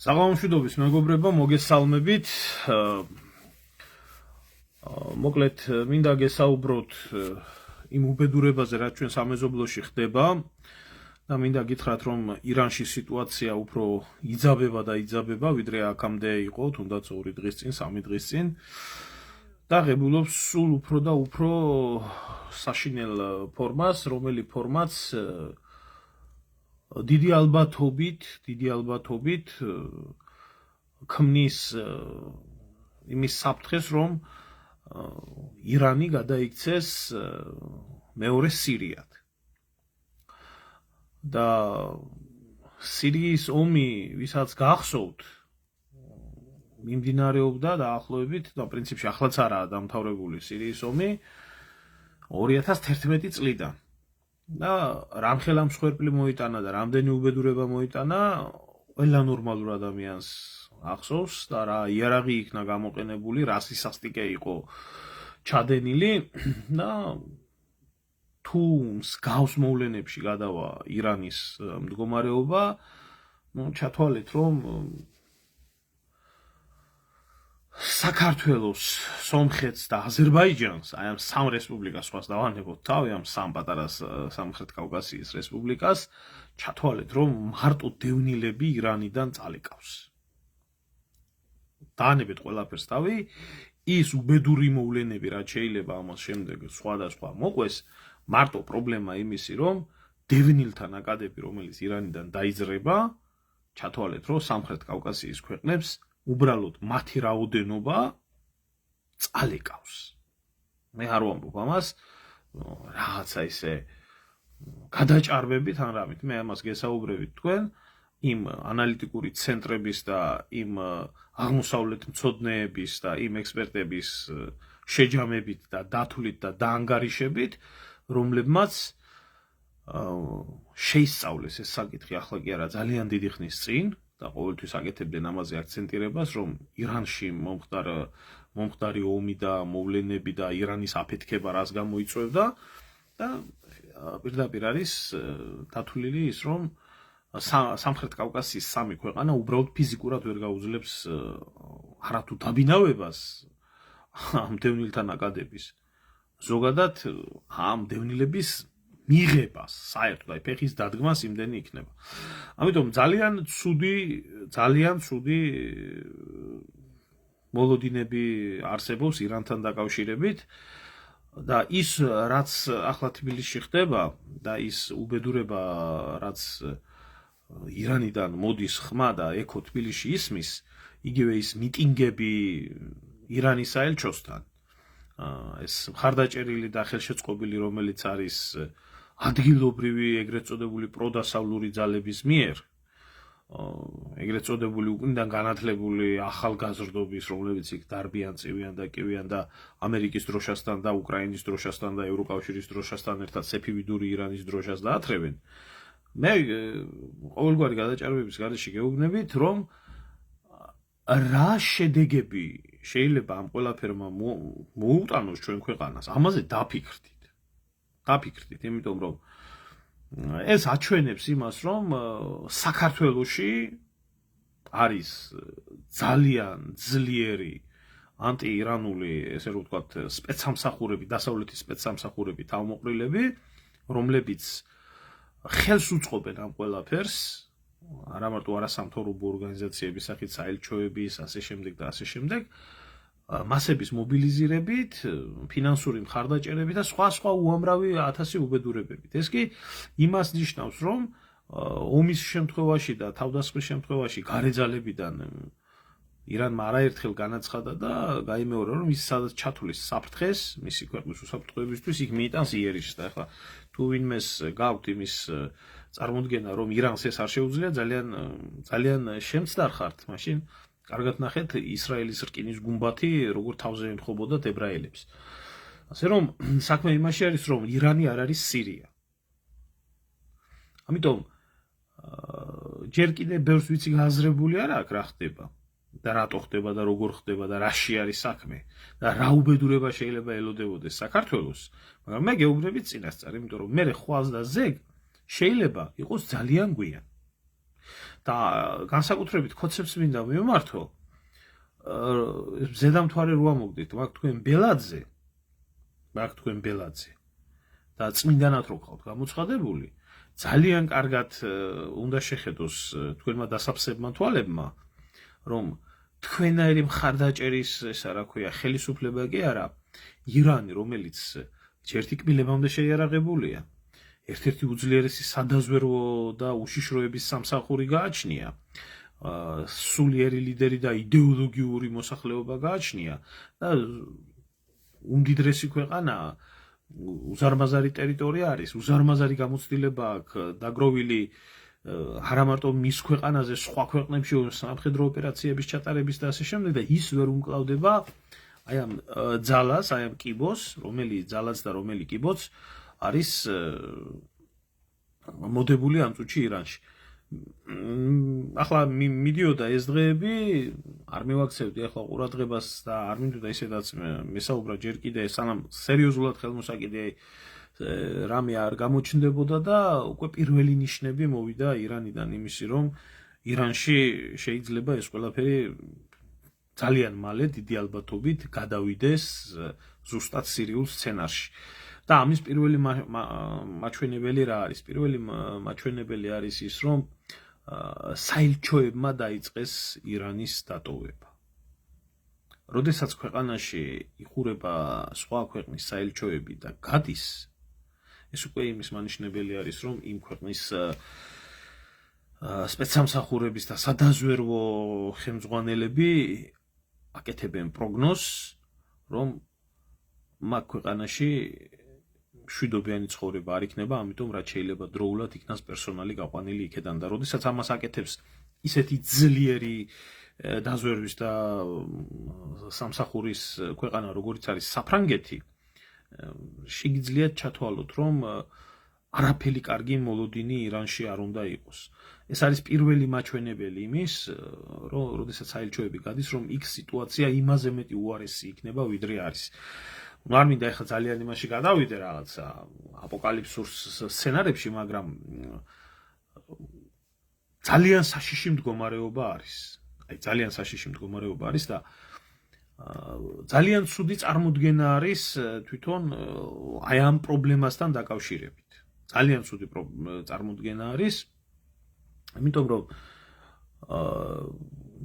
საღამომშვიდობის მეგობრებო, მოგესალმებით. მოკლედ, მინდა გესაუბროთ იმ უბედურებაზე, რაც ჩვენ სამეზობლოში ხდება და მინდა გითხრათ, რომ ირანში სიტუაცია უფრო იძაბება და იძაბება, ვიდრე აქამდე იყო, თუნდაც 2 დღის წინ, 3 დღის წინ. და ღებულობს სულ უფრო და უფრო საშინელ ფორმას, რომელი ფორმაც დიდი ალბათობით ქმნის იმის საფრთხეს, რომ ირანი გადაიქცეს მეორე სირიად. და სირიის ომი, ვისაც გახსოვთ, მიმდინარეობდა დაახლოებით, და პრინციპში ახლაც არაა დამთავრებული სირიის ომი 2011 წლიდან. და რამხელა მსხვერპლი მოიტანა და რამდენი უბედურება მოიტანა, ყველა ნორმალურ ადამიანს ახსოვს და რა იარაღი იქნა გამოყენებული, რა სისასტიკე იყო ჩადენილი და თუ მსგავს მოვლენებში გადავა ირანის მდგომარეობა, ჩათვალეთ, რომ საქართველოს, სომხეთს და აზერბაიჯანს, აი ამ 3 რესპუბლიკას სხვას დავანებოთ თავი, ამ 3 პატარა სამხრეთ კავკასიის რესპუბლიკას, ჩათვალეთ, რომ მარტო დევნილები ირანიდან წალიკავს. დაანებეთ ყველაფერს თავი, ის უბედური მოვლენები, რაც შეიძლება ამას შემდეგ სხვადასხვა მოყვეს, მარტო პრობლემა იმისი, რომ დევნილთა ნაკადები, რომელიც ირანიდან დაიძრება, ჩათვალეთ, რომ სამხრეთ კავკასიის ქვეყნებს უბრალოდ მათი რაოდენობა წალიკავს. მე არ ვამბობ ამას რაღაცა ისე გადაჭარბებით ან რამით, მე ამას გესაუბრებით თქვენ იმ ანალიტიკური ცენტრების და იმ აღმოსავლეთ მცოდნეების და იმ ექსპერტების შეჯამებით და დათვლით და დაანგარიშებით, რომლებმაც შეისწავლეს ეს საკითხი ახლა კი არა ძალიან დიდი ხნის წინ და ყოველთვის აკეთებდნენ ამაზე აქცენტირებას, რომ ირანში მომხდარი ომი და მოვლენები და ირანის აფეთქება რას გამოიწვევდა და პირდაპირ არის დათვლილი ის, რომ სამხრეთ კავკასიის 3 ქვეყანა უბრალოდ ფიზიკურად ვერ გაუძლებს არათუ დაბინავებას ამ დევნილთა ნაკადების, ზოგადად ამ დევნილების მიღებას, საერთოდ აი ფეხის დადგმას იმდენი იქნება. ამიტომ ძალიან ცუდი მოლოდინები არსებობს ირანთან დაკავშირებით და ის, რაც ახლა თბილისში ხდება და ის უბედურება, რაც ირანიდან მოდის ხმა და ეკო თბილისში ისმის, იგივე ის მიტინგები ირანის საელჩოსთან, ეს მხარდაჭერილი და ხელშეწყობილი, რომელიც არის ადგილობრივი ეგრეთ წოდებული პროდასავლური ძალების მიერ, ეგრეთ წოდებული უკნიდან განათლებული ახალგაზრდობის, რომლებიც იქ დარბიან, წივიან და კივიან და ამერიკის დროშასთან და უკრაინის დროშასთან და ევროკავშირის დროშასთან ერთად სეფივიდური ირანის დროშას დაათრევენ. მე ყოველგვარი გადაჭარბების გარეშე გეუბნებით, რომ რა შედეგები შეიძლება ამ ყველაფერმა მოუტანოს ჩვენ ქვეყანას, ამაზე დაფიქრდით, იმიტომ რომ ეს აჩვენებს იმას, რომ საქართველოში არის ძალიან ძლიერი ანტიირანული, ესე რომ ვთქვათ, სპეცსამსახურები, დასავლეთის სპეცსამსახურები, თავმოყრილები, რომლებიც ხელს უწყობენ ამ ყველაფერს, არა მარტო არასამთავრობო ორგანიზაციების სახით, საელჩოების, ასე შემდეგ და ასე შემდეგ, მასების მობილიზირებით, ფინანსური მხარდაჭერებით და სხვა უამრავი 1000 უბედურებებით. ეს კი იმას ნიშნავს, რომ ომის შემთხვევაში და თავდასხმის შემთხვევაში გარეძალებიდან ირანმა არაერთხელ განაცხადა და გაიმეორა, რომ ის სადაც ჩათვლის საფრთხეს, მისი ქვეყნის უსაფრთხოებისთვის, იქ მიიტანს იერიშს და ახლა თუ ვინმეს გაქვთ იმის წარმოდგენა, რომ ირანს ეს არ შეუძლია, ძალიან შემცდარ ხართ, მაშინ კარგად ნახეთ ისრაელის რკინის გუმბათი როგორ თავზე ემთხვებოდა ებრაელებს. ასე რომ საქმე იმაში არის, რომ ირანი არ არის სირია. ამიტომ ჯერ კიდე ბევრს ვიცი გააზრებული არა აქვს რა ხდება და რატო ხდება და როგორ ხდება და რაში არის საქმე და რა უბედურება შეიძლება ელოდებოდეს საქართველოს, მაგრამ მე გეუბნებით წინასწარ, იმიტომ რომ მე ხვალს და ზეგ შეიძლება იყოს ძალიან გვიან. და განსაკუთრებით ქოცებს მინდა მივმართო ზედამთვარე რო ამოგდით მაგ თქვენ ბელაძე და წმინდანად რო ხავთ გამოცხადებული ძალიან კარგად უნდა შეხედოს თქვენმა დასაფსებმა თვალებმა რომ თქვენაირი მხარდაჭერის ესა რა ქვია ხელისუფლება კი არა ირანი რომელიც ერთი კბილებამდე შეიარაღებულია ერთ-ერთი უძლიერესი სადაზვერვო და უშიშროების სამსახური გააჩნია სულიერი ლიდერი და იდეოლოგიური მოსახლეობა გააჩნია და უმდიდრესი ქვეყანა უზარმაზარი ტერიტორია არის უზარმაზარი გამოცდილება აქვს დაგროვილი არა მარტო მის ქვეყანაზე სხვა ქვეყნებში სამხედრო ოპერაციების ჩატარების და ასე შემდეგ და ის ვერ უმკლავდება აი ამ ძალას აი ამ კიბოს რომელიც ძალაც და რომელი კიბოც არის მოდებული ამ წუთში ირანში ახლა მიდიოდა ეს დღეები არ მივაქცევდი ახლა ყურადღებას და არ მინდოდა ისედაც მესაუბრა ჯერ კიდე სანამ სერიოზულად ხელმოსაკიდე რამე არ გამოჩნდებოდა და უკვე პირველი ნიშნები მოვიდა ირანიდან იმისი რომ ირანში შეიძლება ეს ყველაფერი ძალიან მალე დიდი ალბათობით გადავიდეს ზუსტად სირიულ სცენარში და ამის პირველი მაჩვენებელი რა არის პირველი მაჩვენებელი არის ის რომ საელჩოებმა დაიწყეს ირანის დატოვება როდესაც ქვეყანაში იხურება სხვა ქვეყნის საელჩოები და გადის ეს უკვე იმის მანიშნებელი არის რომ იმ ქვეყნის სპეცსამსახურების და სადაზვერვო ხელმძღვანელები აკეთებენ პროგნოზს რომ მაგ ქვეყანაში მშვიდობიანი ცხოვრება არ იქნება, ამიტომ რაც შეიძლება დროულად იქნას პერსონალი გაყვანილი იქედან და როდესაც ამას აკეთებს ისეთი ძლიერი დაზვერვის და სამსახურის ქვეყანა როგორიც არის საფრანგეთი შეგიძლიათ ჩათვალოთ რომ არაფერი კარგი მოლოდინი ირანში არ უნდა იყოს ეს არის პირველი მაჩვენებელი იმის რომ როდესაც საელჩოები გადის რომ იქ სიტუაცია იმაზე მეტი უარესი იქნება ვიდრე არის არ მინდა ახლა ძალიან იმაში გადავიდე რაღაცა აპოკალიფსურ სცენარებში, მაგრამ ძალიან საშიში მდგომარეობა არის. აი ძალიან საშიში მდგომარეობა არის და ძალიან ცუდი წარმოდგენა არის თვითონ აი ამ პრობლემასთან დაკავშირებით. ძალიან ცუდი წარმოდგენა არის. იმიტომ რომ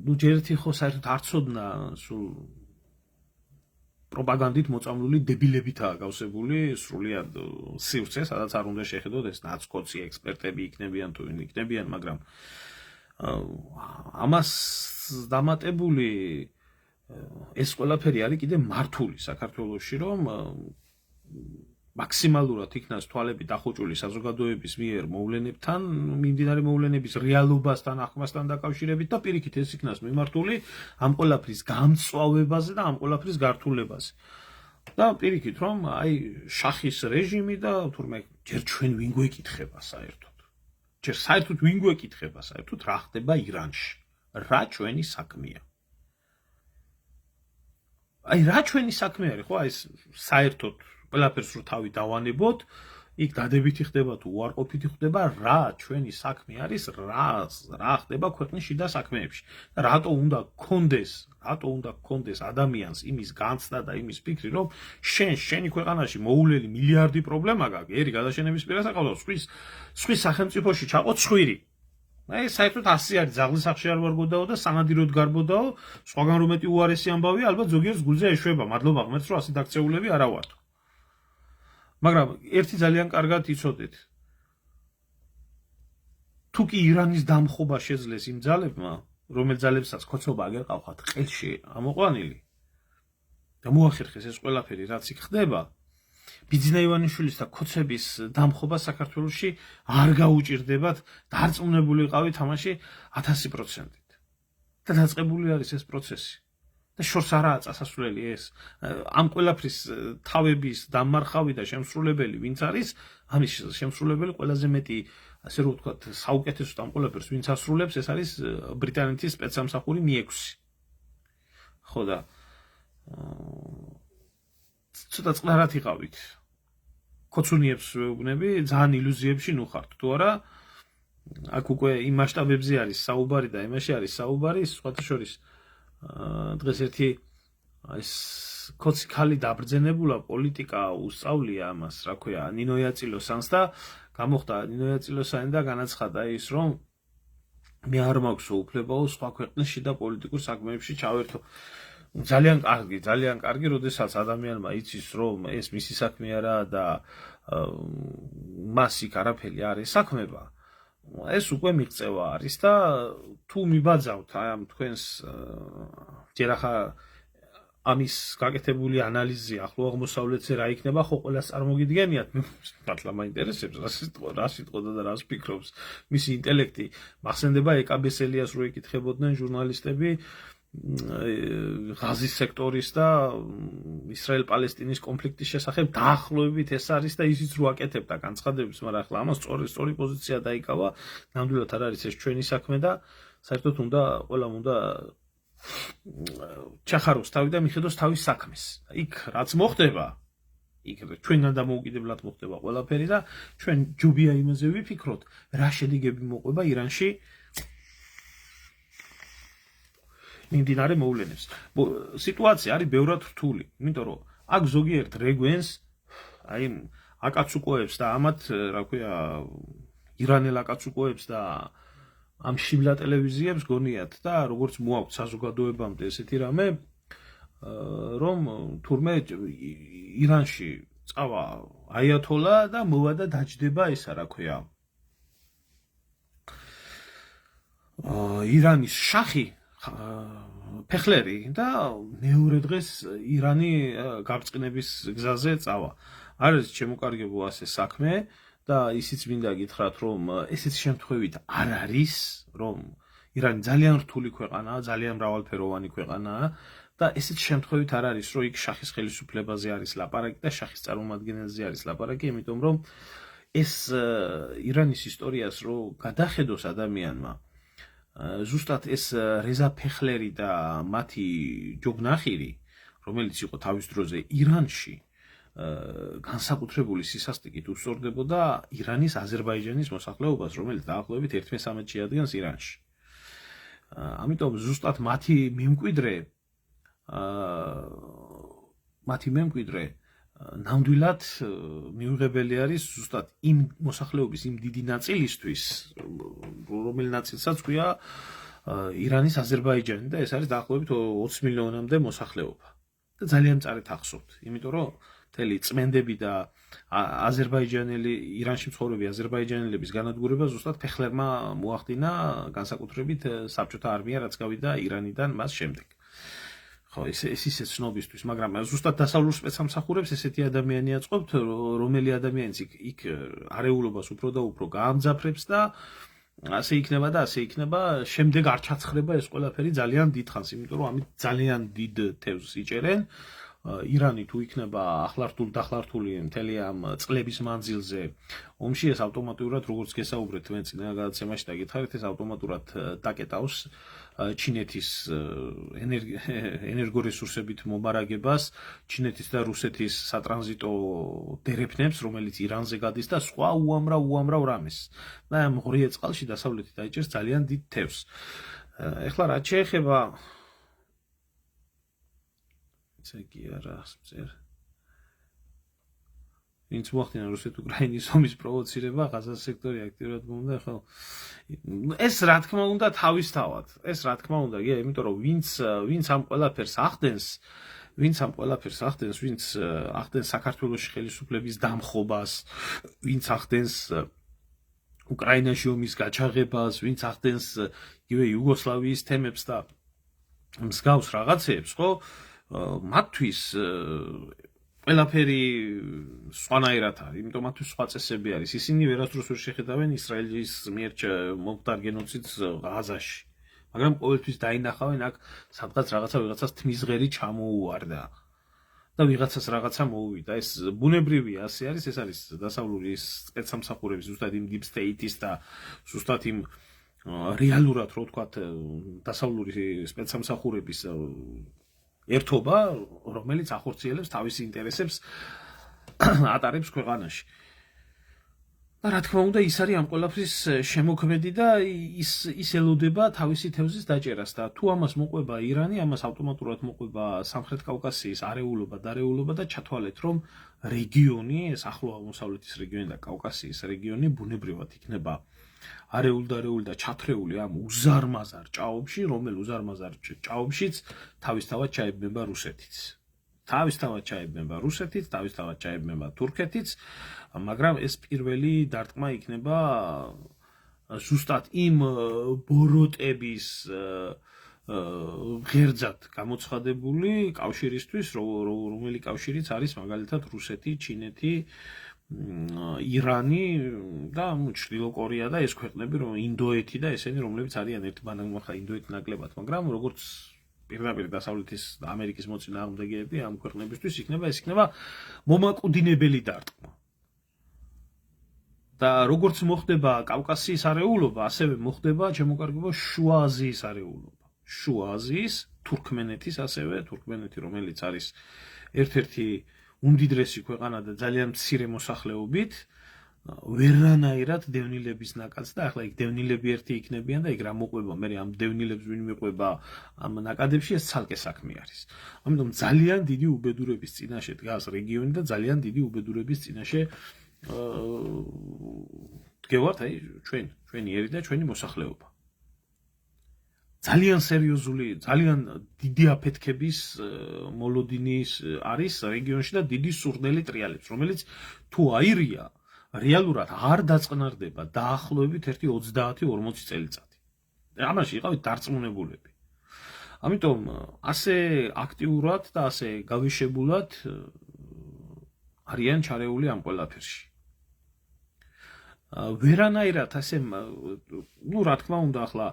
ნუ ჯერეთი ხო საერთოდ არ ცოდნა სულ პროპაგანდით მოწამლული დებილებითაა გავსებული სრულიად სივრცე, სადაც არ უნდა შეხედოთ ეს ნაცკოცი ექსპერტები იქნებიან თუ ვინ იქნებიან, მაგრამ ამას დამატებული ეს ყველაფერი არის კიდე მართული საქართველოში, რომ მაქსიმალურად იქნას თვალები დახუჭული საზოგადოების მიერ მოვლენებთან, მიმდინარე მოვლენების რეალობასთან, ახმასთან დაკავშირებით და პირიქით ეს იქნას მიმართული ამ ყველაფრის გამწვავებაზე და ამ ყველაფრის გართულებაზე. და პირიქით რომ აი შახის რეჟიმი და თურმე ჯერ ჩვენ ვინ გვეკითხება საერთოდ. ჯერ საერთოდ ვინ გვეკითხება საერთოდ რა ხდება ირანში? რა ჩვენი საქმეა? აი რა ჩვენი საქმე არის ხო? აი საერთოდ ყველაფერს რო თავი დავანებოთ, იქ დადებითი ხდება თუ უარყოფითი ხდება, რა ჩვენი საქმე არის, რა ხდება ქვეყნის შიდა საქმეებში. და რატო უნდა გქონდეს ადამიანს იმის განცდა და იმის ფიქრი, რომ შენი ქვეყანაში მოულელი მილიარდი პრობლემა გაქვს, ერი გადაშენების პირასაკავდა, სხვის სახელმწიფოში ჩაყო ცხვირი. აი საერთოდ ასე არის, ძაღლის სახში არ ვარ გოდაო და სანადიროდ გარბოდაო, სხვაგან რომ მეტი უარესი ამბავი, ალბათ ზოგიერთს გულზე ეშვება. მადლობა ღმერთს, რომ ასეთ აქცეულები არა ვართ. მაგრამ ერთი ძალიან კარგად იცოდეთ. თუ კი ირანის დამხობა შეძლეს იმ ძალებმა, რომელ ძალებსაც ქოცობა აგერ ყავხათ ყელში ამოყვანილი და მოახერხეს ეს ყველაფერი, რაც იქ ხდება, ბიძინა ივანიშვილის და ქოცების დამხობა საქართველოში არ გაუჭირდებათ, დარწმუნებული ვიყავით ამაში 1000%-ით. და დაწყებული არის ეს პროცესი. და შორს არაა წასასვლელი ეს ამ ყველაფრის თავების დამარხავი და შემსრულებელი ვინც არის ამის შემსრულებელი ყველაზე მეტი ასე რომ ვთქვათ საუკეთესო ამ ყველაფერს ვინც ასრულებს ეს არის ბრიტანეთის სპეცსამსახური Mi-6 ხო და ცოტა წყნარად იყავით ქოცუნიებს ვეუბნები ძალიან ილუზიებში ნუ ხართ თუ არა აქ უკვე იმ მასშტაბებზე არის საუბარი და იმაში არის საუბარი, სხვათა შორის დღეს ერთი ეს კოცი ხალი დაბრძენებულა პოლიტიკა უსწავლია ამას, რა ქვია, ნინო იაწილოსანს და გამოხდა ნინო იაწილოსანი და განაცხადა ის, რომ მე არ მაქვს უფლებაო სხვა ქვეყნის შიდა პოლიტიკურ საქმეებში ჩავერთო. ძალიან კარგი, როდესაც ადამიანმა იცის, რომ ეს მისი საქმე არაა და მას იქ არაფერი არ ესაქმება, ეს უკვე მიღწევა არის და თუ მიბაძავთ ამ თქვენს ჯერ ახლა ამის გაკეთებული ანალიზი ახლო აღმოსავლეთზე რა იქნება, ხო ყველას წარმოგიდგენიათ, მართლა მაინტერესებს რა სიტყოდა და რას ფიქრობს მისი ინტელექტი. მახსენდება ეკაბესელიას რო ეკითხებოდნენ ჟურნალისტები ღაზის სექტორის და ისრაელ-პალესტინის კონფლიქტის შესახებ დაახლოებით ეს არის და ისიც რო აკეთებდა განცხადებს, მაგრამ ახლა ამას სწორი პოზიცია დაიკავა, ნამდვილად არ არის ეს ჩვენი საქმე და საერთოდ ყველამ უნდა ჩახაროს თავი და მიხედოს თავის საქმეს. იქ რაც მოხდება, იქ ჩვენგან დამოუკიდებლად მოხდება ყველაფერი და ჩვენ ჯობია იმაზე ვიფიქროთ, რა შედეგები მოყვება ირანში მიმდინარე მოვლენებს. სიტუაცია არის ბევრად რთული, იმიტომ რომ აქ ზოგიერთ რეგვენს, აი აკაცუკოებს და ამათ, რა ქვია, ირანელ აკაცუკოებს და ამ შიბლა ტელევიზიებს გონიათ და როგორც მოაქვთ საზოგადოებამდე ესეთი რამე, რომ თურმე ირანში წავა აიათოლა და მოვა და დაჯდება ესა, რა ქვია, ირანის შახი ფეხლერი და მეორე დღეს ირანი გაბრწყინების გზაზე წავა. არის შემოკარგებო ასე საქმე და ისიც მინდა გითხრათ, რომ ესეთი შემთხვევით არ არის, რომ ირანი ძალიან რთული ქვეყანაა, ძალიან მრავალფეროვანი ქვეყანაა და ესეთი შემთხვევით არ არის, რომ იქ შახის ხელისუფლებაზე არის ლაპარაკი და შახის წარმომადგენელზე არის ლაპარაკი, იმიტომ რომ ეს ირანის ისტორიას რო გადახედოს ადამიანმა, ზუსტად ეს რეზა ფეხლერი და მათი ჯოგნახირი, რომელიც იყო თავის დროზე ირანში, განსაკუთრებული სისასტიკით უსწორდებოდა ირანის აზერბაიჯანის მოსახლეობას, რომელიც დაახლოებით 1/13 შეადგენს ირანში. ამიტომ ზუსტად მათი მემკვიდრე ნამდვილად მიუღებელი არის ზუსტად იმ მოსახლეობის იმ დიდი ნაწილისთვის, რომელი ნაწილსაც ქვია ირანის აზერბაიჯანი და ეს არის დაახლოებით 20 მილიონამდე მოსახლეობა. და ძალიან მწარედ ახსოვთ, იმიტომ რომ მთელი წმენდები და ირანში მცხოვრები აზერბაიჯანელების განადგურება ზუსტად ფეხლერმა მოახდინა, განსაკუთრებით საბჭოთა არმია, რაც გავიდა ირანიდან მას შემდეგ. ხო, ეს ისე ცნობისთვის, მაგრამ ზუსტად დასავლურ სპეცსამსახურებს ესეთი ადამიანი აწყობთ, რომელი ადამიანიც იქ არეულობას უფრო და უფრო გაამძაფრებს და ასე იქნება, შემდეგ არ ჩაცხრება ეს ყველაფერი ძალიან დიდ ხანს, იმიტომ რომ ამით ძალიან დიდ თევზს იჭერენ. ირანი თუ იქნება დახლართული მთელი ამ წლების მანძილზე ომში, ეს ავტომატურად, როგორც გესაუბრეთ თქვენ წინა გადაცემაში და გითხარით, ეს ავტომატურად დაკეტავს ჩინეთის ენერგორესურსებით მომარაგებას, ჩინეთის და რუსეთის სატრანზიტო დერეფნებს, რომელიც ირანზე გადის და სხვა უამრავ რამეს. და ამ ღრიე წყალში დასავლეთი დაიჭერს ძალიან დიდ თევზს. ეხლა რაც შეეხება ცეკი არა წერ. ვინც მოახდინა რუსეთ-უკრაინის ომის პროვოცირება, ღაზას სექტორი აქტიურად მომდა, ხო? ეს რა თქმა უნდა თავისთავად. ეს რა თქმა უნდა, იმიტომ რომ ვინც ამ ყველაფერს ახდენს, ვინც ახდენს საქართველოს ხელისუფლების დამხობას, ვინც ახდენს უკრაინაში ომის გაჩაღებას, ვინც ახდენს იგივე იუგოსლავიის თემებს და მსგავს რაღაცეებს, ხო? მათთვის ყველაფერი სხვანაირად არის, იმიტომ მათთვის სხვა წესები არის. ისინი ვერასდროს ვერ შეხედავენ ისრაელის მიერ მომხდარ გენოციდს ღაზაში. მაგრამ ყოველთვის დაინახავენ აქ სადღაც ვიღაცას თმისღერი ჩამოუვარდა და ვიღაცას რაღაცა მოუვიდა. ეს ბუნებრივია, ასე არის, ეს არის დასავლური სპეცსამსახურების, ზუსტად იმ deep state-ის და ზუსტად იმ რეალურად, რო ვთქვათ, დასავლური სპეცსამსახურების ერთობა, რომელიც ახორციელებს თავის ინტერესებს ატარებს ქვეყანაში. და რა თქმა უნდა ის არის ამ ყველაფრის შემოქმედი და ის ელოდება თავისი თევზის დაჭერას და თუ ამას მოყვება ირანი, ამას ავტომატურად მოყვება სამხრეთ კავკასიის არეულობა და ჩათვალეთ რომ რეგიონი, ეს ახლო აღმოსავლეთის რეგიონი და კავკასიის რეგიონი ბუნებრივად იქნება არეული და ჩათრეული ამ უზარმაზარ ჭაობში, რომელ უზარმაზარ ჭაობშიც თავისთავად ჩაებმება რუსეთიც. თავისთავად ჩაებმება რუსეთიც, თავისთავად ჩაებმება თურქეთიც, მაგრამ ეს პირველი დარტყმა იქნება ზუსტად იმ ბოროტების ღერძად გამოცხადებული კავშირისთვის, რომელი კავშირიც არის მაგალითად რუსეთი, ჩინეთი, ირანი და ჩრდილო კორეა და ეს ქვეყნები, ინდოეთი და ესენი, რომლებიც არიან ერთმანეთთან ინდოეთი ნაკლებად, მაგრამ როგორც პირდაპირ დასავლეთის ამერიკის მოწინააღმდეგეები ამ ქვეყნებისთვის იქნება მომაკვდინებელი დარტყმა. და როგორც მოხდება კავკასიის არეულობა, ასევე მოხდება ჩემოკარგება შუა აზიის არეულობა. შუა აზიის, თურქმენეთის ასევე, თურქმენეთი რომელიც არის ერთ-ერთი უმდიდრესი ქვეყანა და ძალიან მცირე მოსახლეობით, ვერანაირად დევნილების ნაკადს და ახლა იქ დევნილები ერთი იქნებიან და იქ რა მოყვება, მე ამ დევნილებს ვინ მიყვება ამ ნაკადებში ეს ცალკე საქმე არის. ამიტომ ძალიან დიდი უბედურების წინაშე დგას რეგიონი და ძალიან დიდი უბედურების წინაშე დგევართ აი ჩვენი ერი და ჩვენი მოსახლეობა. ძალიან სერიოზული, ძალიან დიდი აფეთქების მოლოდინის არის რეგიონში და დიდი სურნელი ტრიალებს, რომელიც თუ აირია რეალურად არ დაწყნარდება დაახლოებით 30-40 წელიწადი. ამაში იყავით დარწმუნებულები. ამიტომ ასე აქტიურად და ასე გავიშებულად არიან ჩარეული ამ ყველაფერში. ვერანაირად ასე, რა თქმა უნდა, ახლა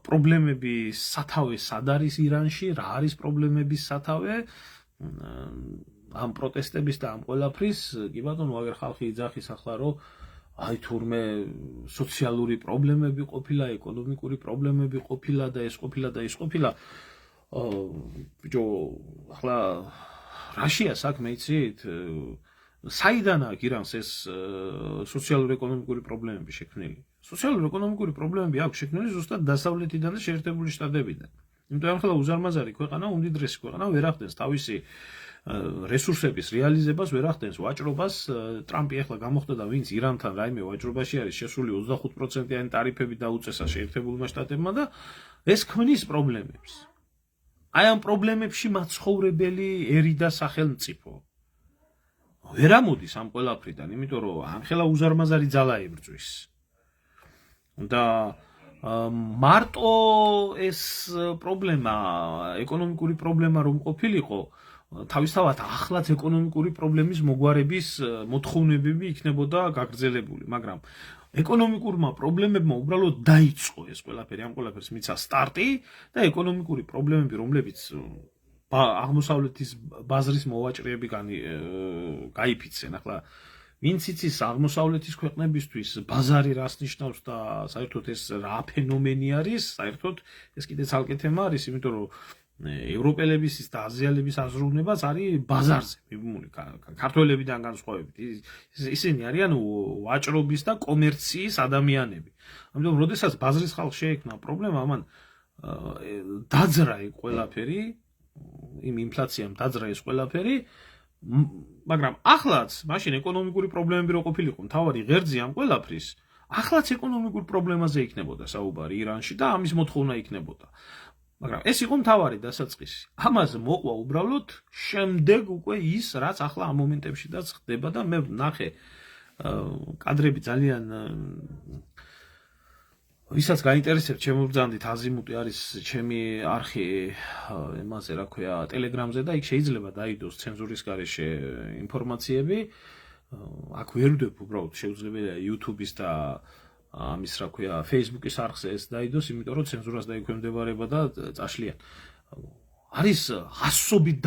პრობლემების სათავე სად არის ირანში, რა არის პრობლემების სათავე, ამ პროტესტების და ამ ყველაფრის, კი ბატონო, აგერ ხალხი იძახის ახლა, რომ აი თურმე სოციალური პრობლემები ყოფილა, ეკონომიკური პრობლემები ყოფილა და ეს ყოფილა და ის ყოფილა. ბიჭო, ახლა რაშია საქმე, იცით? საიდან აქვს ირანს ეს სოციალურ-ეკონომიკური პრობლემები შექმნილი? სოციალურ-ეკონომიკური პრობლემები აქვს შექმნილი ზუსტად დასავლეთიდან და შეერთებული შტატებიდან. იმიტომ ახლა უზარმაზარი ქვეყანა, უმდიდრესი ქვეყანა ვერ ახდენს თავისი რესურსების რეალიზებას, ვერ ახდენს ვაჭრობას. ტრამპი ახლა გამოხდა და ვინც ირანთან რაიმე ვაჭრობაში არის შესული 25%-იანი ტარიფები დაუწესა შეერთებულმა შტატებმა და ეს ქმნის პრობლემებს. აი ამ პრობლემებში მაცხოვრებელი ერი და სახელმწიფო ვერ ამოდის ამ ყველაფრიდან, იმიტომ რომ ამხელა უზარმაზარი ძალა ებრძვის. და მარტო ეს პრობლემა, ეკონომიკური პრობლემა რომ ყოფილიყო, თავისთავად ახლაც ეკონომიკური პრობლემის მოგვარების მოთხოვნებები იქნებოდა გაგრძელებული, მაგრამ ეკონომიკურმა პრობლემებმა უბრალოდ დაიწყო ეს ყველაფერი, ამ ყველაფერს მიცა სტარტი და ეკონომიკური პრობლემები, რომლებიც აღმოსავლეთის ბაზრის მოვაჭრეები გაიფიცენ. ახლა ვინც იცის აღმოსავლეთის ქვეყნებისთვის ბაზარი რას ნიშნავს და საერთოდ ეს რა ფენომენი არის, საერთოდ ეს კიდე ცალკე თემა არის, იმიტომ რომ ევროპელების და აზიელების აზროვნებაც არის ბაზარზე მიბმული, ქართველებიდან განსხვავებით. ისინი არიან ვაჭრობის და კომერციის ადამიანები. ამიტომ როდესაც ბაზრის ხალხს შეექმნა პრობლემა, ამან დაძრა ეს ყველაფერი, იმ ინფლაციამ დაძრა ეს ყველაფერი, მაგრამ ახლაც მაშინ ეკონომიკური პრობლემები რო ყოფილიყო მთავარი ღერძი ამ ყველაფრის, ახლაც ეკონომიკურ პრობლემაზე იქნებოდა საუბარი ირანში და ამის მოთხოვნა იქნებოდა. მაგრამ ეს იყო მთავარი დასაწყისი. ამაზე მოყვა უბრალოდ შემდეგ უკვე ის, რაც ახლა ამ მომენტებშიც ხდება და მე ნახე კადრები ძალიან ვისაც გაინტერესებს, შემოვბრძანდით აზიმუტი არის ჩემი არხი იმაზე, რა ქვია, ტელეგრამზე და იქ შეიძლება დაიდოს ცენზურის გარეშე ინფორმაციები. აქ ვერ ვდებ უბრალოდ შეუძლებელია YouTube-ის და ამის, რა ქვია, Facebook-ის არხზე ეს დაიდოს, იმიტომ რომ ცენზურას დაიქვემდებარება და წაშლიან. არის ასობით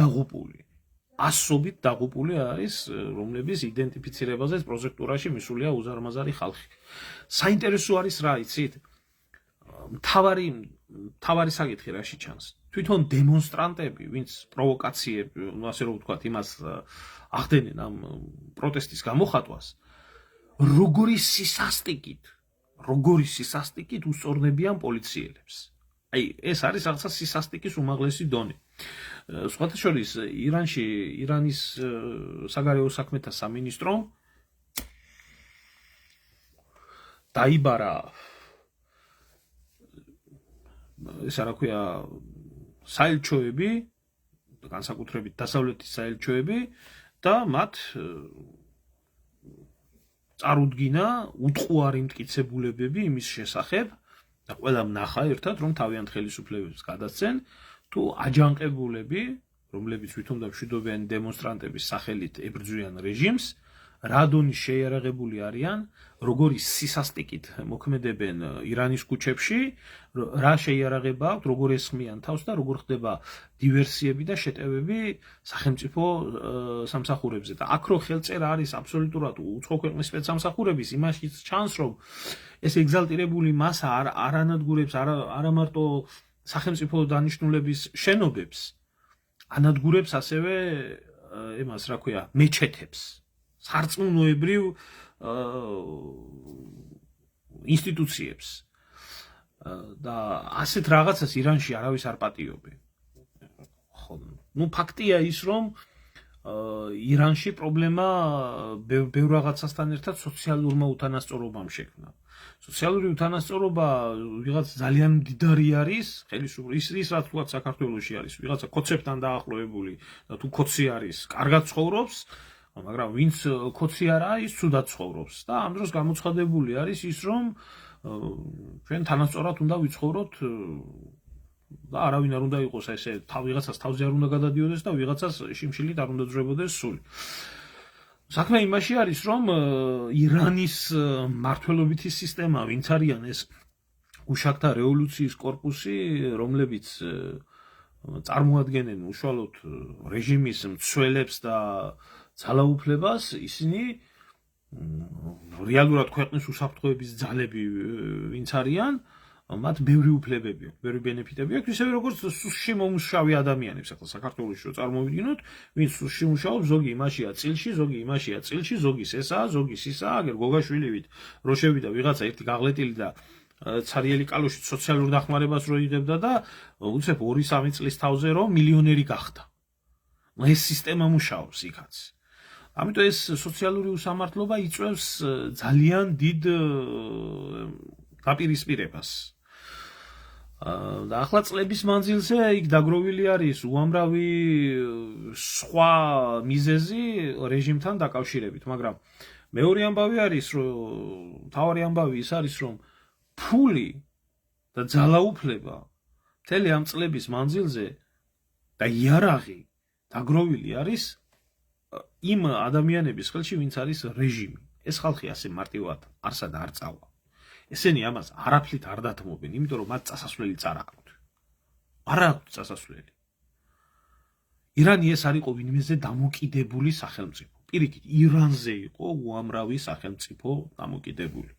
დაღუპული არის, რომლების იდენტიფიცირებაზე პროექტურაში მისულია უზარმაზარი ხალხი. საინტერესო არის რა, იცით? მთავარი საკითხი რაში ჩანს? თვითონ დემონსტრანტები, ვინც პროვოკაციები, ასე რომ ვთქვათ, იმას ახდენენ ამ პროტესტის გამოხატვას, როგორი სისასტიკით უსწორდებიან პოლიციელებს. აი, ეს არის რაღაცა სისასტიკის უმაღლესი დონე. სხვათა შორის, ირანის საგარეო საქმეთა სამინისტრომ დაიბარა ესა რა ქვია საელჩოები, განსაკუთრებით დასავლეთის საელჩოები და მათ წარუდგინა უტყუარი მტკიცებულებები იმის შესახებ და ყველამ ნახა ერთად რომ თავიანთ ხელისუფლებებს გადასცენ თუ აჯანყებულები, რომლებიც ვითომ და მშვიდობიანი დემონსტრანტების სახელით ებრძვიან რეჟიმს, რა დონის შეიარაღებული არიან, როგორი სისასტიკით მოქმედებენ ირანის ქუჩებში, რა შეიარაღება აქვთ, როგორ ესხმიან თავს და როგორ ხდება დივერსიები და შეტევები სახელმწიფო სამსახურებზე. და აქ რო ხელწერა არის აბსოლუტურად უცხო ქვეყნის სპეცსამსახურების, იმაშიც ჩანს, რომ ეს ეგზალტირებული მასა არ ანადგურებს არა მარტო სახელმწიფო დანიშნულების შენობებს, ანადგურებს ასევე იმას, რა ქვია, მეჩეთებს. სარწმუნოებრივ ინსტიტუციებს და ასეთ რაღაცას ირანში არავის არ პატიობენ. ნუ ფაქტია ის, რომ ირანში პრობლემა ბევრ რაღაცასთან ერთად სოციალურმა უთანასწორობამ შექმნა. სოციალური უთანასწორობა ვიღაც ძალიან მდიდარი არის, ხელისუფლების ის რაც თქვა საქართველოში არის, ვიღაცა კოცებთან დაახლოებული და თუ კოცი არის, კარგად ცხოვრობს, მაგრამ ვინც კოცი არა, ის ცუდად ცხოვრობს და ამ დროს გამოცხადებული არის ის, რომ ჩვენ თანასწორად უნდა ვიცხოვროთ და არავინ არ უნდა იყოს ესე ვიღაცას თავზე არ უნდა გადადიოდეს და ვიღაცას შიმშილით არ უნდა ძრებოდეს სული. საქმე იმაში არის, რომ ირანის მმართველობითი სისტემა, ვინც არიან ეს უშაქთა რევოლუციის კორპუსი, რომლებიც წარმოადგენენ უშუალოდ რეჟიმის მცველებს და ძალაუფლებას, ისინი რეალურად ქვეყნის უსაფრთხოების ძალები ვინც არიან, მათ ბევრი უფლებები აქვს, ბევრი ბენეფიტები აქვს, ისევე როგორც სუსში მომუშავე ადამიანებს, ახლა საქართველოში რო წარმოვიდგინოთ, ვინც სუსში მუშაობს, ზოგი იმაშია წილში, ზოგი იმაშია წილში, ზოგის ესაა, ზოგის ისაა, აგერ გოგაშვილივით რო შევიდა ვიღაცა ერთი გაღლეტილი და ცარიელი კალოში სოციალურ დახმარებას რო იღებდა და უცებ 2-3 წლის თავზე რომ მილიონერი გახდა. ეს სისტემა მუშაობს იქაც. ამიტომ ეს სოციალური უსამართლობა იწვევს ძალიან დიდ დაპირისპირებას. და ახლა წლების მანძილზე იქ დაგროვილი არის უამრავი სხვა მიზეზი რეჟიმთან დაკავშირებით, მაგრამ მეორე ამბავი არის, რომ თავარი ამბავი ის არის, რომ ფული და ძალაუფლება მთელი ამ წლების მანძილზე და იარაღი დაგროვილი არის იმ ადამიანების ხელში, ვინც არის რეჟიმი. ეს ხალხი ასე მარტივად არსა და არ წავა. ესენი ამას არაფრით არ დათმობენ, იმიტომ რომ მათ წასასვლელი არ აქვთ. არ აქვთ წასასვლელი. ირანი ეს არ იყო ვინმეზე დამოკიდებული სახელმწიფო. პირიქით, ირანზე იყო უამრავი სახელმწიფო დამოკიდებული.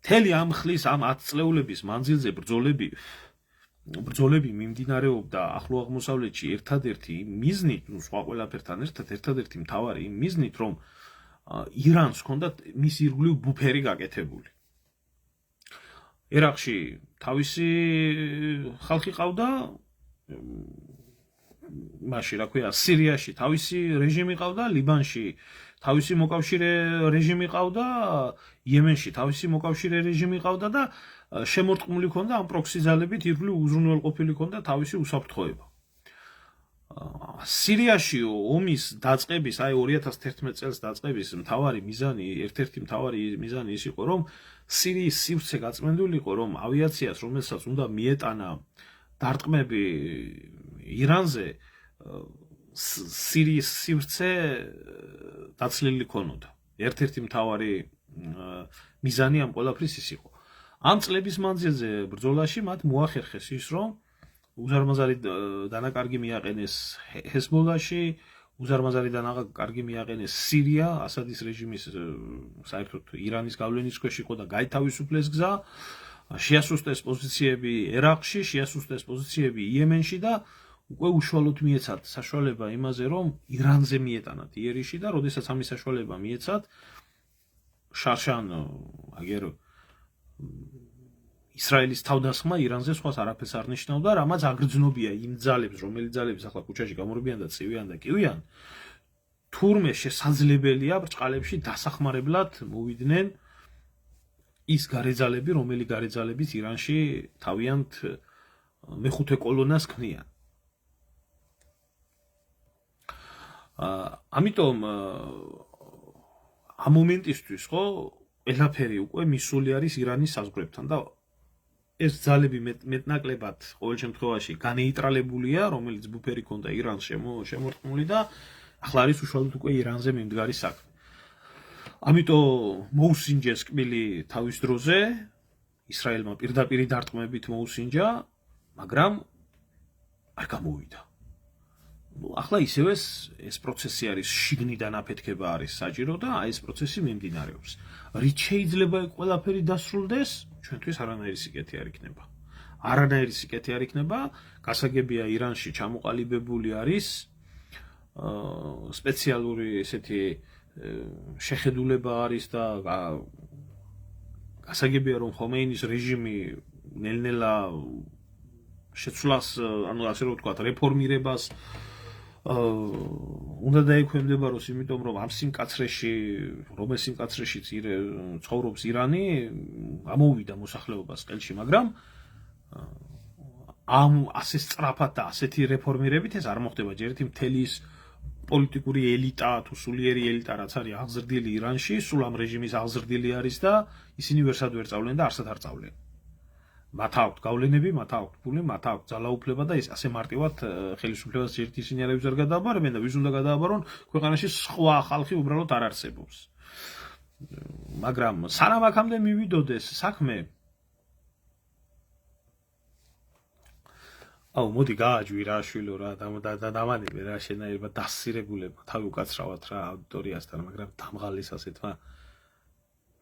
მთელი ამ ხლის ამ 10 წლეულების მანძილზე ბრძოლები მიმდინარეობდა ახლო აღმოსავლეთში ერთადერთი მიზნით, ნუ სხვა ყველაფერთან ერთად ერთადერთი მთავარი მიზნით, რომ ირანს ჰქონდა მის ირგვლივ ბუფერი გაკეთებული. ერაყში თავისი ხალხი ყავდა, მაშინ რა ქვია, სირიაში თავისი რეჟიმი ყავდა, ლიბანში თავისი მოკავშირე რეჟიმი ყავდა, იემენში თავისი მოკავშირე რეჟიმი ყავდა და შემორტყმული ჰქონდა ამ პროქსი ძალებით ირგვლივ უზრუნველყოფილი ჰქონდა თავისი უსაფრთხოება. სირიაში ომის დაწყების, აი 2011 წელს დაწყების ერთ-ერთი მთავარი მიზანი ის იყო, რომ სირიის სივრცე გაწმენდულიყო, რომ ავიაციას, რომელსაც უნდა მიეტანა დარტყმები ირანზე, სირიის სივრცე დაცლილი ქონოდა. ერთ-ერთი მთავარი მიზანი ამ ყველაფრის ის იყო. ამ წლების მანძილზე ბრძოლაში მათ მოახერხეს ის, რომ უზარმაზარი დანაკარგი მიაყენეს ჰეზბოლაში, უზარმაზარი დანაკარგი მიაყენეს სირია, ასადის რეჟიმის საერთოდ ირანის გავლენის ქვეშ იყო და გაითავისუფლეს გზა, შეასუსტეს პოზიციები ერაყში, შეასუსტეს პოზიციები იემენში და უკვე უშუალოდ მიეცათ საშუალება იმაზე, რომ ირანზე მიეტანათ იერიში და როდესაც ამის საშუალება მიეცათ, შარშან აგერ ისრაელის თავდასხმა ირანზე სხვას არაფერს არ ნიშნავდა, რამაც აგრძნობია იმ ძალებს, რომელი ძალებს ახლა ქუჩაში გამორბიან და ცივიან და კივიან, თურმე შესაძლებელია ბრჭყალებში დასახმარებლად მოვიდნენ ის გარეძალები, რომელი გარეძალებიც ირანში თავიანთ მეხუთე კოლონას ქმნიან. ამიტომ ამ მომენტისთვის ხო ყველაფერი უკვე მისული არის ირანის საზღვრებთან და ეს ძალები მეტნაკლებად ყოველ შემთხვევაში განეიტრალებულია, რომელიც ბუფერი ქონდა ირანს შემორტყმული და ახლა არის უშუალოდ უკვე ირანზე მიმდგარი საქმე. ამიტომ მოუსინჯეს კბილი თავის დროზე, ისრაელმა პირდაპირი დარტყმებით მოუსინჯა, მაგრამ არ გამოვიდა. ახლა ისევე ეს პროცესი არის შიგნიდან აფეთქება არის საჭირო და ეს პროცესი მიმდინარეობს. რით შეიძლება ყველაფერი დასრულდეს? ჩვენთვის არანაირი სიკეთე არ იქნება. არანაირი სიკეთე არ იქნება, გასაგებია ირანში ჩამოყალიბებული არის სპეციალური ესეთი შეხედულება არის და გასაგებია რომ ხომეინის რეჟიმი ნელ-ნელა შეცვლას, ანუ ასე რომ ვთქვათ, რეფორმირებას უნდა დაექვემდებაროს, იმიტომ რომ ამ სიმკაცრეში, რომელ სიმკაცრეშიც ცხოვრობს ირანი, ამოვიდა მოსახლეობას ყელში, მაგრამ ამ ასე სწრაფად და ასეთი რეფორმირებით ეს არ მოხდება. ჯერ ერთი მთელი ის პოლიტიკური ელიტა თუ სულიერი ელიტა რაც არის აღზრდილი ირანში, სულ ამ რეჟიმის აღზრდილი არის და ისინი ვერსად ვერ წავლენ და არსად არ წავლენ. მათ აქვთ გავლენები, მათ აქვთ ფული, მათ აქვთ ძალაუფლება და ეს ასე მარტივად ხელისუფლებას ჯერ ისინი არავის არ გადააბარებენ და ვის უნდა გადააბარონ, ქვეყანაში სხვა ხალხი უბრალოდ არ არსებობს. მაგრამ სანამ აქამდე მივიდოდეს საქმე, მოდი გააჯვი რა შვილო რა დამანებე რა შენაირება დასირებულებმა თავი უკაცრავად რა აუდიტორიასთან, მაგრამ დამღალის ასეთმა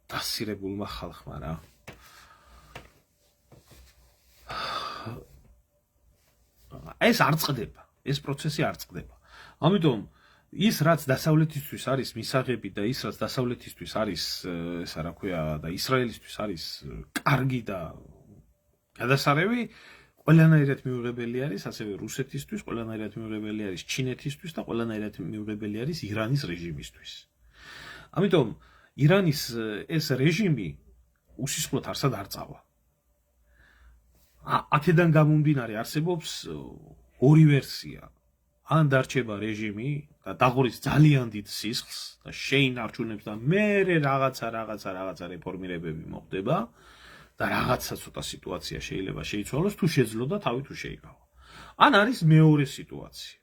დასირებულმა ხალხმა რა. ეს არ წყდება, ეს პროცესი არ წყდება. ამიტომ ის რაც დასავლეთისთვის არის მისაღები და ის რაც დასავლეთისთვის არის, ესა რა ქვია, და ისრაელისთვის არის კარგი და გადასარევი, ყველანაირად მიუღებელი არის ასევე რუსეთისთვის, ყველანაირად მიუღებელი არის ჩინეთისთვის და ყველანაირად მიუღებელი არის ირანის რეჟიმისთვის. ამიტომ ირანის ეს რეჟიმი უსისხლოდ არსად არ წავა. აქედან გამომდინარე არსებობს ორი ვერსია. ან დარჩება რეჟიმი და დაღურის ძალიან დიდ სისხლს და შეინარჩუნებს და მერე რაღაცა რეფორმირებები მოხდება და რაღაცა ცოტა სიტუაცია შეიძლება შეიცვალოს თუ შეძლო და თავი თუ შეიკავა. ან არის მეორე სიტუაცია.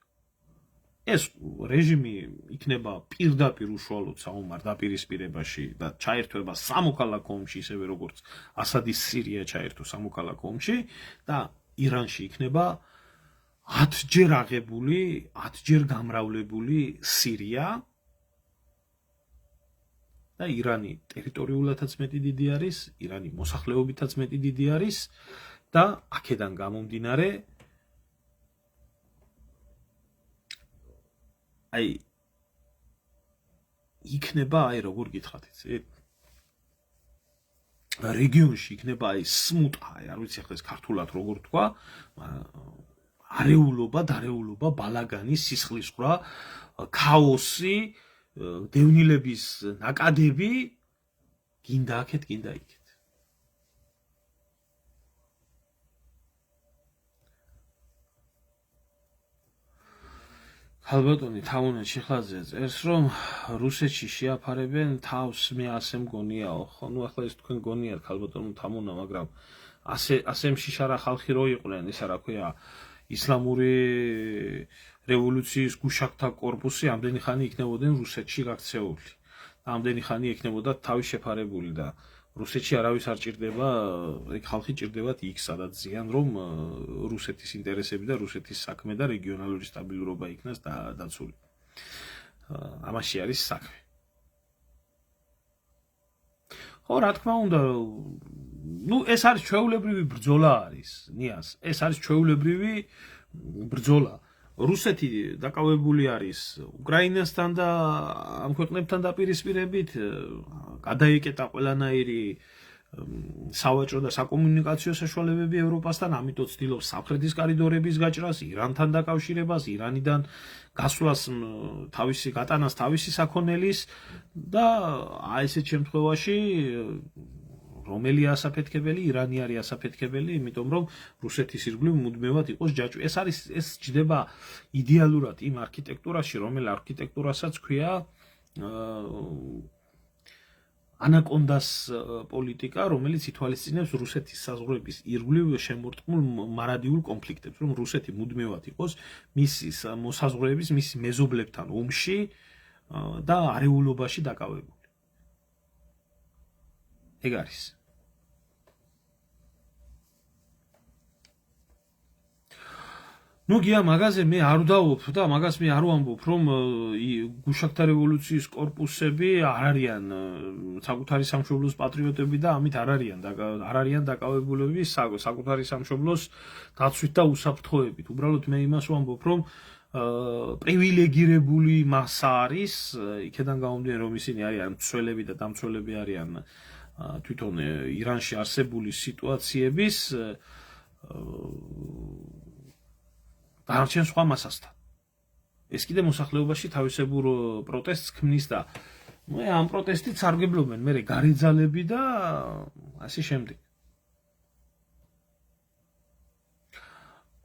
ეს რეჟიმი იქნება პირდაპირ უშუალოდ საომარ დაპირისპირებაში და ჩაერთვება სამოქალაქო ომში, ისევე როგორც ასადის სირია ჩაერთო სამოქალაქო ომში და ირანში იქნება 10-ჯერ აღებული, 10-ჯერ გამრავლებული სირია და ირანი ტერიტორიულადაც მეტი დიდი არის, ირანი მოსახლეობითაც მეტი დიდი არის და აქედან გამომდინარე იქნება როგორ გითხრათ იცი? რეგიონში იქნება სმუტა, არ ვიცი ახლა ეს ქართულად როგორ თქვა, არეულობა, დარეულობა, ბალაგანი, სისხლისღვრა, ქაოსი, დევნილების ნაკადები, გინდა აქეთ, გინდა იქეთ. ხალბატონი თამუნა ჩიხლაძე წერს, რომ რუსეთში შეაფარებენ თავს, მე ასე მგონიაო. ხო, ნუ ახლა ეს თქვენ გონიათ ხალბატონო თამუნა, მაგრამ ასე მშიშარა ხალხი რო იყვნენ, ისა რა ქვია, ისლამური რევოლუციის გუშაკთა კორპუსი ამდენი ხანი იქნებოდნენ რუსეთში გაქცეული. და ამდენი ხანი იქნებოდა თავის შეფარებული და რუსეთში არავის არ ჭირდება, ეგ ხალხი ჭირდებათ იქ, სადაც ზიან, რომ რუსეთის ინტერესები და რუსეთის საქმე და რეგიონალური სტაბილურობა იქნას დაცული. ამაში არის საქმე. ხო, რა თქმა უნდა, ნუ ეს არის ჩვეულებრივი ბრძოლა არის, ნიას. ეს არის ჩვეულებრივი ბრძოლა. რუსეთი დაკავებული არის უკრაინასთან და ამ ქვეყნებთან დაპირისპირებით, გადაიკეტა ყველანაირი სავაჭრო და საკომუნიკაციო საშუალებები ევროპასთან, ამიტომ ცდილობს სამხრეთის კორიდორების გაჭრას, ირანთან დაკავშირებას, ირანიდან გასვლას თავისი გატანას თავისი საქონელის და აი ესეთ შემთხვევაში რომელია ასაფეთქებელი, ირანი არის ასაფეთქებელი, იმიტომ რომ რუსეთის ირგვლივ მუდმივად იყოს ჯაჭვი. ეს ჯდება იდეალურად იმ არქიტექტურაში, რომელ არქიტექტურასაც ქვია ანაკონდას პოლიტიკა, რომელიც ითვალისწინებს რუსეთის საზღვრების ირგვლივ შემორტყმულ მარადიულ კონფლიქტებს, რომ რუსეთი მუდმივად იყოს მისი მოსაზღვრეების, მისი მეზობლებთან ომში და არეულობაში დაკავებული. ეგ არის. გია მაგაზე მე არ ვდაობ და მაგას მე არ ვამბობ, რომ გუშაქთა რევოლუციის კორპუსები არ არიან საკუთარი სამშობლოს პატრიოტები და ამით არ არიან დაკავებულები საკუთარი სამშობლოს დაცვით და უსაფრთხოებით. უბრალოდ მე იმას ვამბობ, რომ პრივილეგირებული მასა არის, იქედან გამომდინარე, რომ ისინი არიან მცველები და დამცველები არიან თვითონ ირანში არსებული სიტუაციების დანარჩენ სხვა მასასთან. ეს კიდე მოსახლეობაში თავისებურ პროტესტს ქმნის და ამ პროტესტით სარგებლობენ მერე გარეძალები და ასე შემდეგ.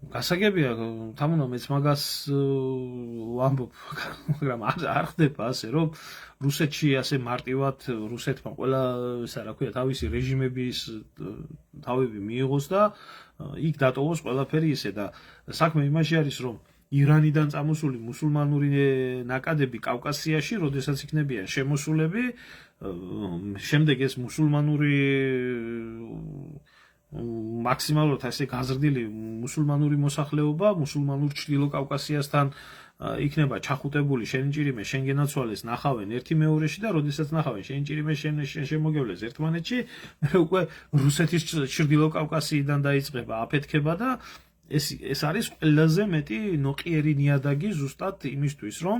გასაგებია, თამუნო მეც მაგას ვამბობ, მაგრამ არ ხდება ასე, რომ რუსეთში ასე მარტივად რუსეთმა ყველა თავისი რეჟიმების თავები მიიღოს და იქ დატოვოს ყველაფერი ისე და საქმე იმაში არის, რომ ირანიდან წამოსული მუსულმანური ნაკადები კავკასიაში, როდესაც იქნებიან შემოსულები, შემდეგ ეს მუსულმანური მაქსიმალურად ასე გაზრდილი მუსულმანური მოსახლეობა მუსულმანურ ჩრდილო კავკასიასთან იქნება ჩახუტებული, შენჭირიმე შენ გენაცვალეს ნახავენ ერთი მეორეში და როდესაც ნახავენ შენჭირიმე შენ შემოგევლეს ერთმანეთში, მე უკვე რუსეთის ჩრდილო კავკასიიდან დაიწყება აფეთქება და ეს არის ყველაზე მეტი ნოყიერი ნიადაგი ზუსტად იმისთვის, რომ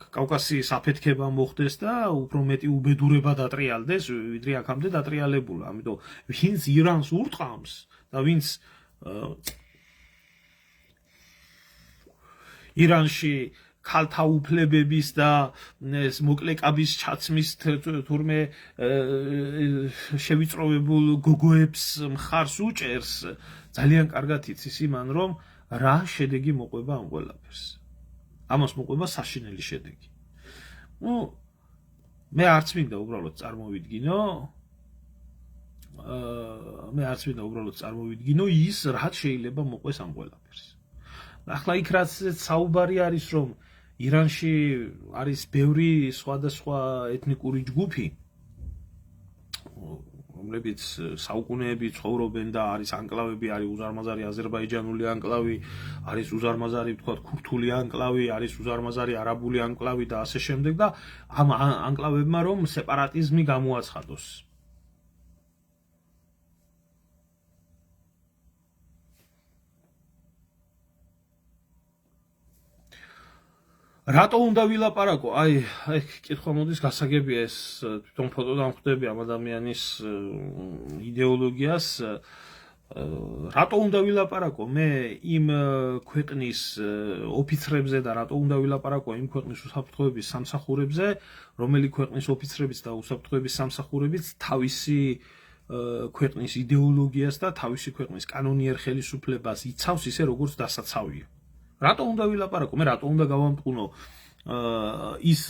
კავკასიის აფეთქება მოხდეს და უფრო მეტი უბედურება დატრიალდეს, ვიდრე აქამდე დატრიალებულა. ამიტომ ვინც ირანს ურტყამს და ვინც ირანში ქალთა უფლებების და მოკლეკაბის ჩაცმის თურმე შევიწროვებულ გოგოებს მხარს უჭერს, ძალიან კარგად იცის იმან, რომ რა შედეგი მოყვება ამ ყველაფერს. ამას მოყვება საშინელი შედეგი. მე არც მინდა უბრალოდ წარმოვიდგინო ის რაც შეიძლება მოყვეს ამ ყველაფერს. ახლა იქ რაც საუბარი არის, რომ ირანში არის ბევრი სხვადასხვა ეთნიკური ჯგუფი, რომლებიც საუკუნეები ცხოვრობენ და არის ანკლავები, არის უზარმაზარი აზერბაიჯანული ანკლავი, არის უზარმაზარი თქვათ ქურთული ანკლავი, არის უზარმაზარი არაბული ანკლავი და ასე შემდეგ და ამ ანკლავებმა რომ სეპარატიზმი გამოაცხადოს. რატო უნდა ვილაპარაკო? აი კითხვა მოდის, გასაგებია ეს თვითონ ფოტოდან ხვდები ამ ადამიანის იდეოლოგიას. რატო უნდა ვილაპარაკო? მე იმ ქვეყნის ოფიცრებზე და რატო უნდა ვილაპარაკო იმ ქვეყნის უსაფრთხოების სამსახურებზე, რომელი ქვეყნის ოფიცრებიც და უსაფრთხოების სამსახურებიც თავისი ქვეყნის იდეოლოგიას და თავისი ქვეყნის კანონიერ ხელისუფლებას იცავს ისე როგორც დასაცავია. რატო უნდა ვილაპარაკო? მე რატო უნდა გავამტყუნო ის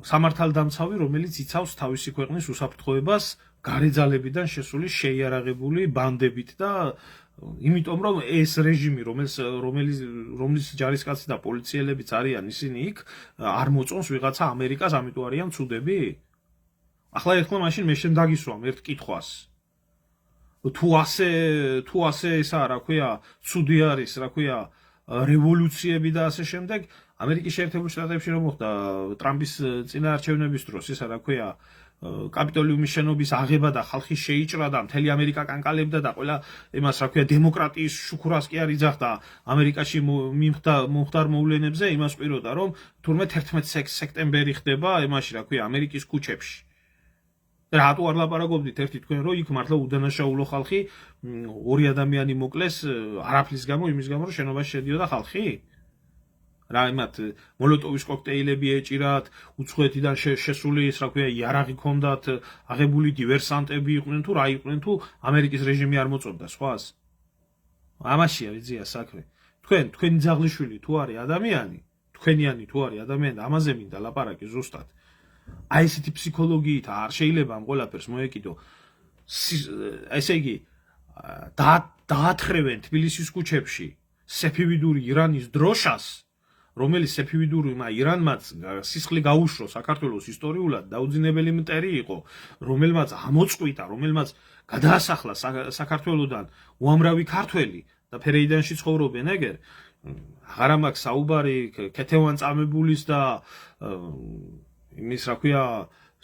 სამართალდამცავი, რომელიც იცავს თავისი ქვეყნის უსაფრთხოებას გარეძალებიდან შესული შეიარაღებული ბანდებით და იმიტომ რომ ეს რეჟიმი, რომლის ჯარისკაცი და პოლიციელებიც არიან ისინი იქ, არ მოწონს ვიღაცა ამერიკას, ამიტომ არიან ცუდები? ახლა ეხლა მაშინ მე შენ დაგისვამ ერთ კითხვას. თუ ასე ესა რა ქვია, ცუდი არის, რა ქვია, რევოლუციები და ასე შემდეგ, ამერიკის შეერთებულ შტატებში რომ მოხდა ტრამპის წინაარჩევნების დროს, ისა რა ქვია, კაპიტოლიუმის შენობის აღება და ხალხი შეიჭრა და მთელი ამერიკა კანკალებდა და ყველა იმას რა ქვია დემოკრატიის შუქურას კი არ იძახდა ამერიკაში მომხდარ მოვლენებზე იმას ყვიროდა რომ თურმე 11 სექტემბერი ხდება იმაში რა ქვია ამერიკის ქუჩებში რატო არ ლაპარაკობდით ერთი თქვენ რომ იქ მართლა უდანაშაულო ხალხი ორი ადამიანი მოკლეს არაფრის გამო იმის გამო რომ შენობაში შედიოდა ხალხი რა იმათ მოლოტოვის კოქტეილები ეჭირათ უცხოეთიდან შესული ის რა ქვია იარაღი ქონდათ აღებული დივერსანტები იყვნენ თუ რა იყვნენ თუ ამერიკის რეჟიმი არ მოწონდა სხვას ამაშია ვიძია საქმე თქვენი ძაღლიშვილი თუ არის ადამიანი თქვენიანი თუ არის ადამიანი ამაზე მინდა ლაპარაკი ზუსტად აი ესეთი ფსიქოლოგიით არ შეიძლება ამ ყველაფერს მოეკიდო ესე იგი დაათრევენ თბილისის ქუჩებში სეფივიდური ირანის დროშას რომელიც სეფივიდურმა ირანმაც სისხლი გაუშრო საქართველოს ისტორიულად დაუძინებელი მტერი იყო რომელმაც ამოწყვიტა რომელმაც გადაასახლა საქართველოსდან უამრავი ქართველი და ფერეიდანში ცხოვრობენ ეგერ აღარ მაქვს საუბარი ქეთევან წამებულის და იმის რა ქვია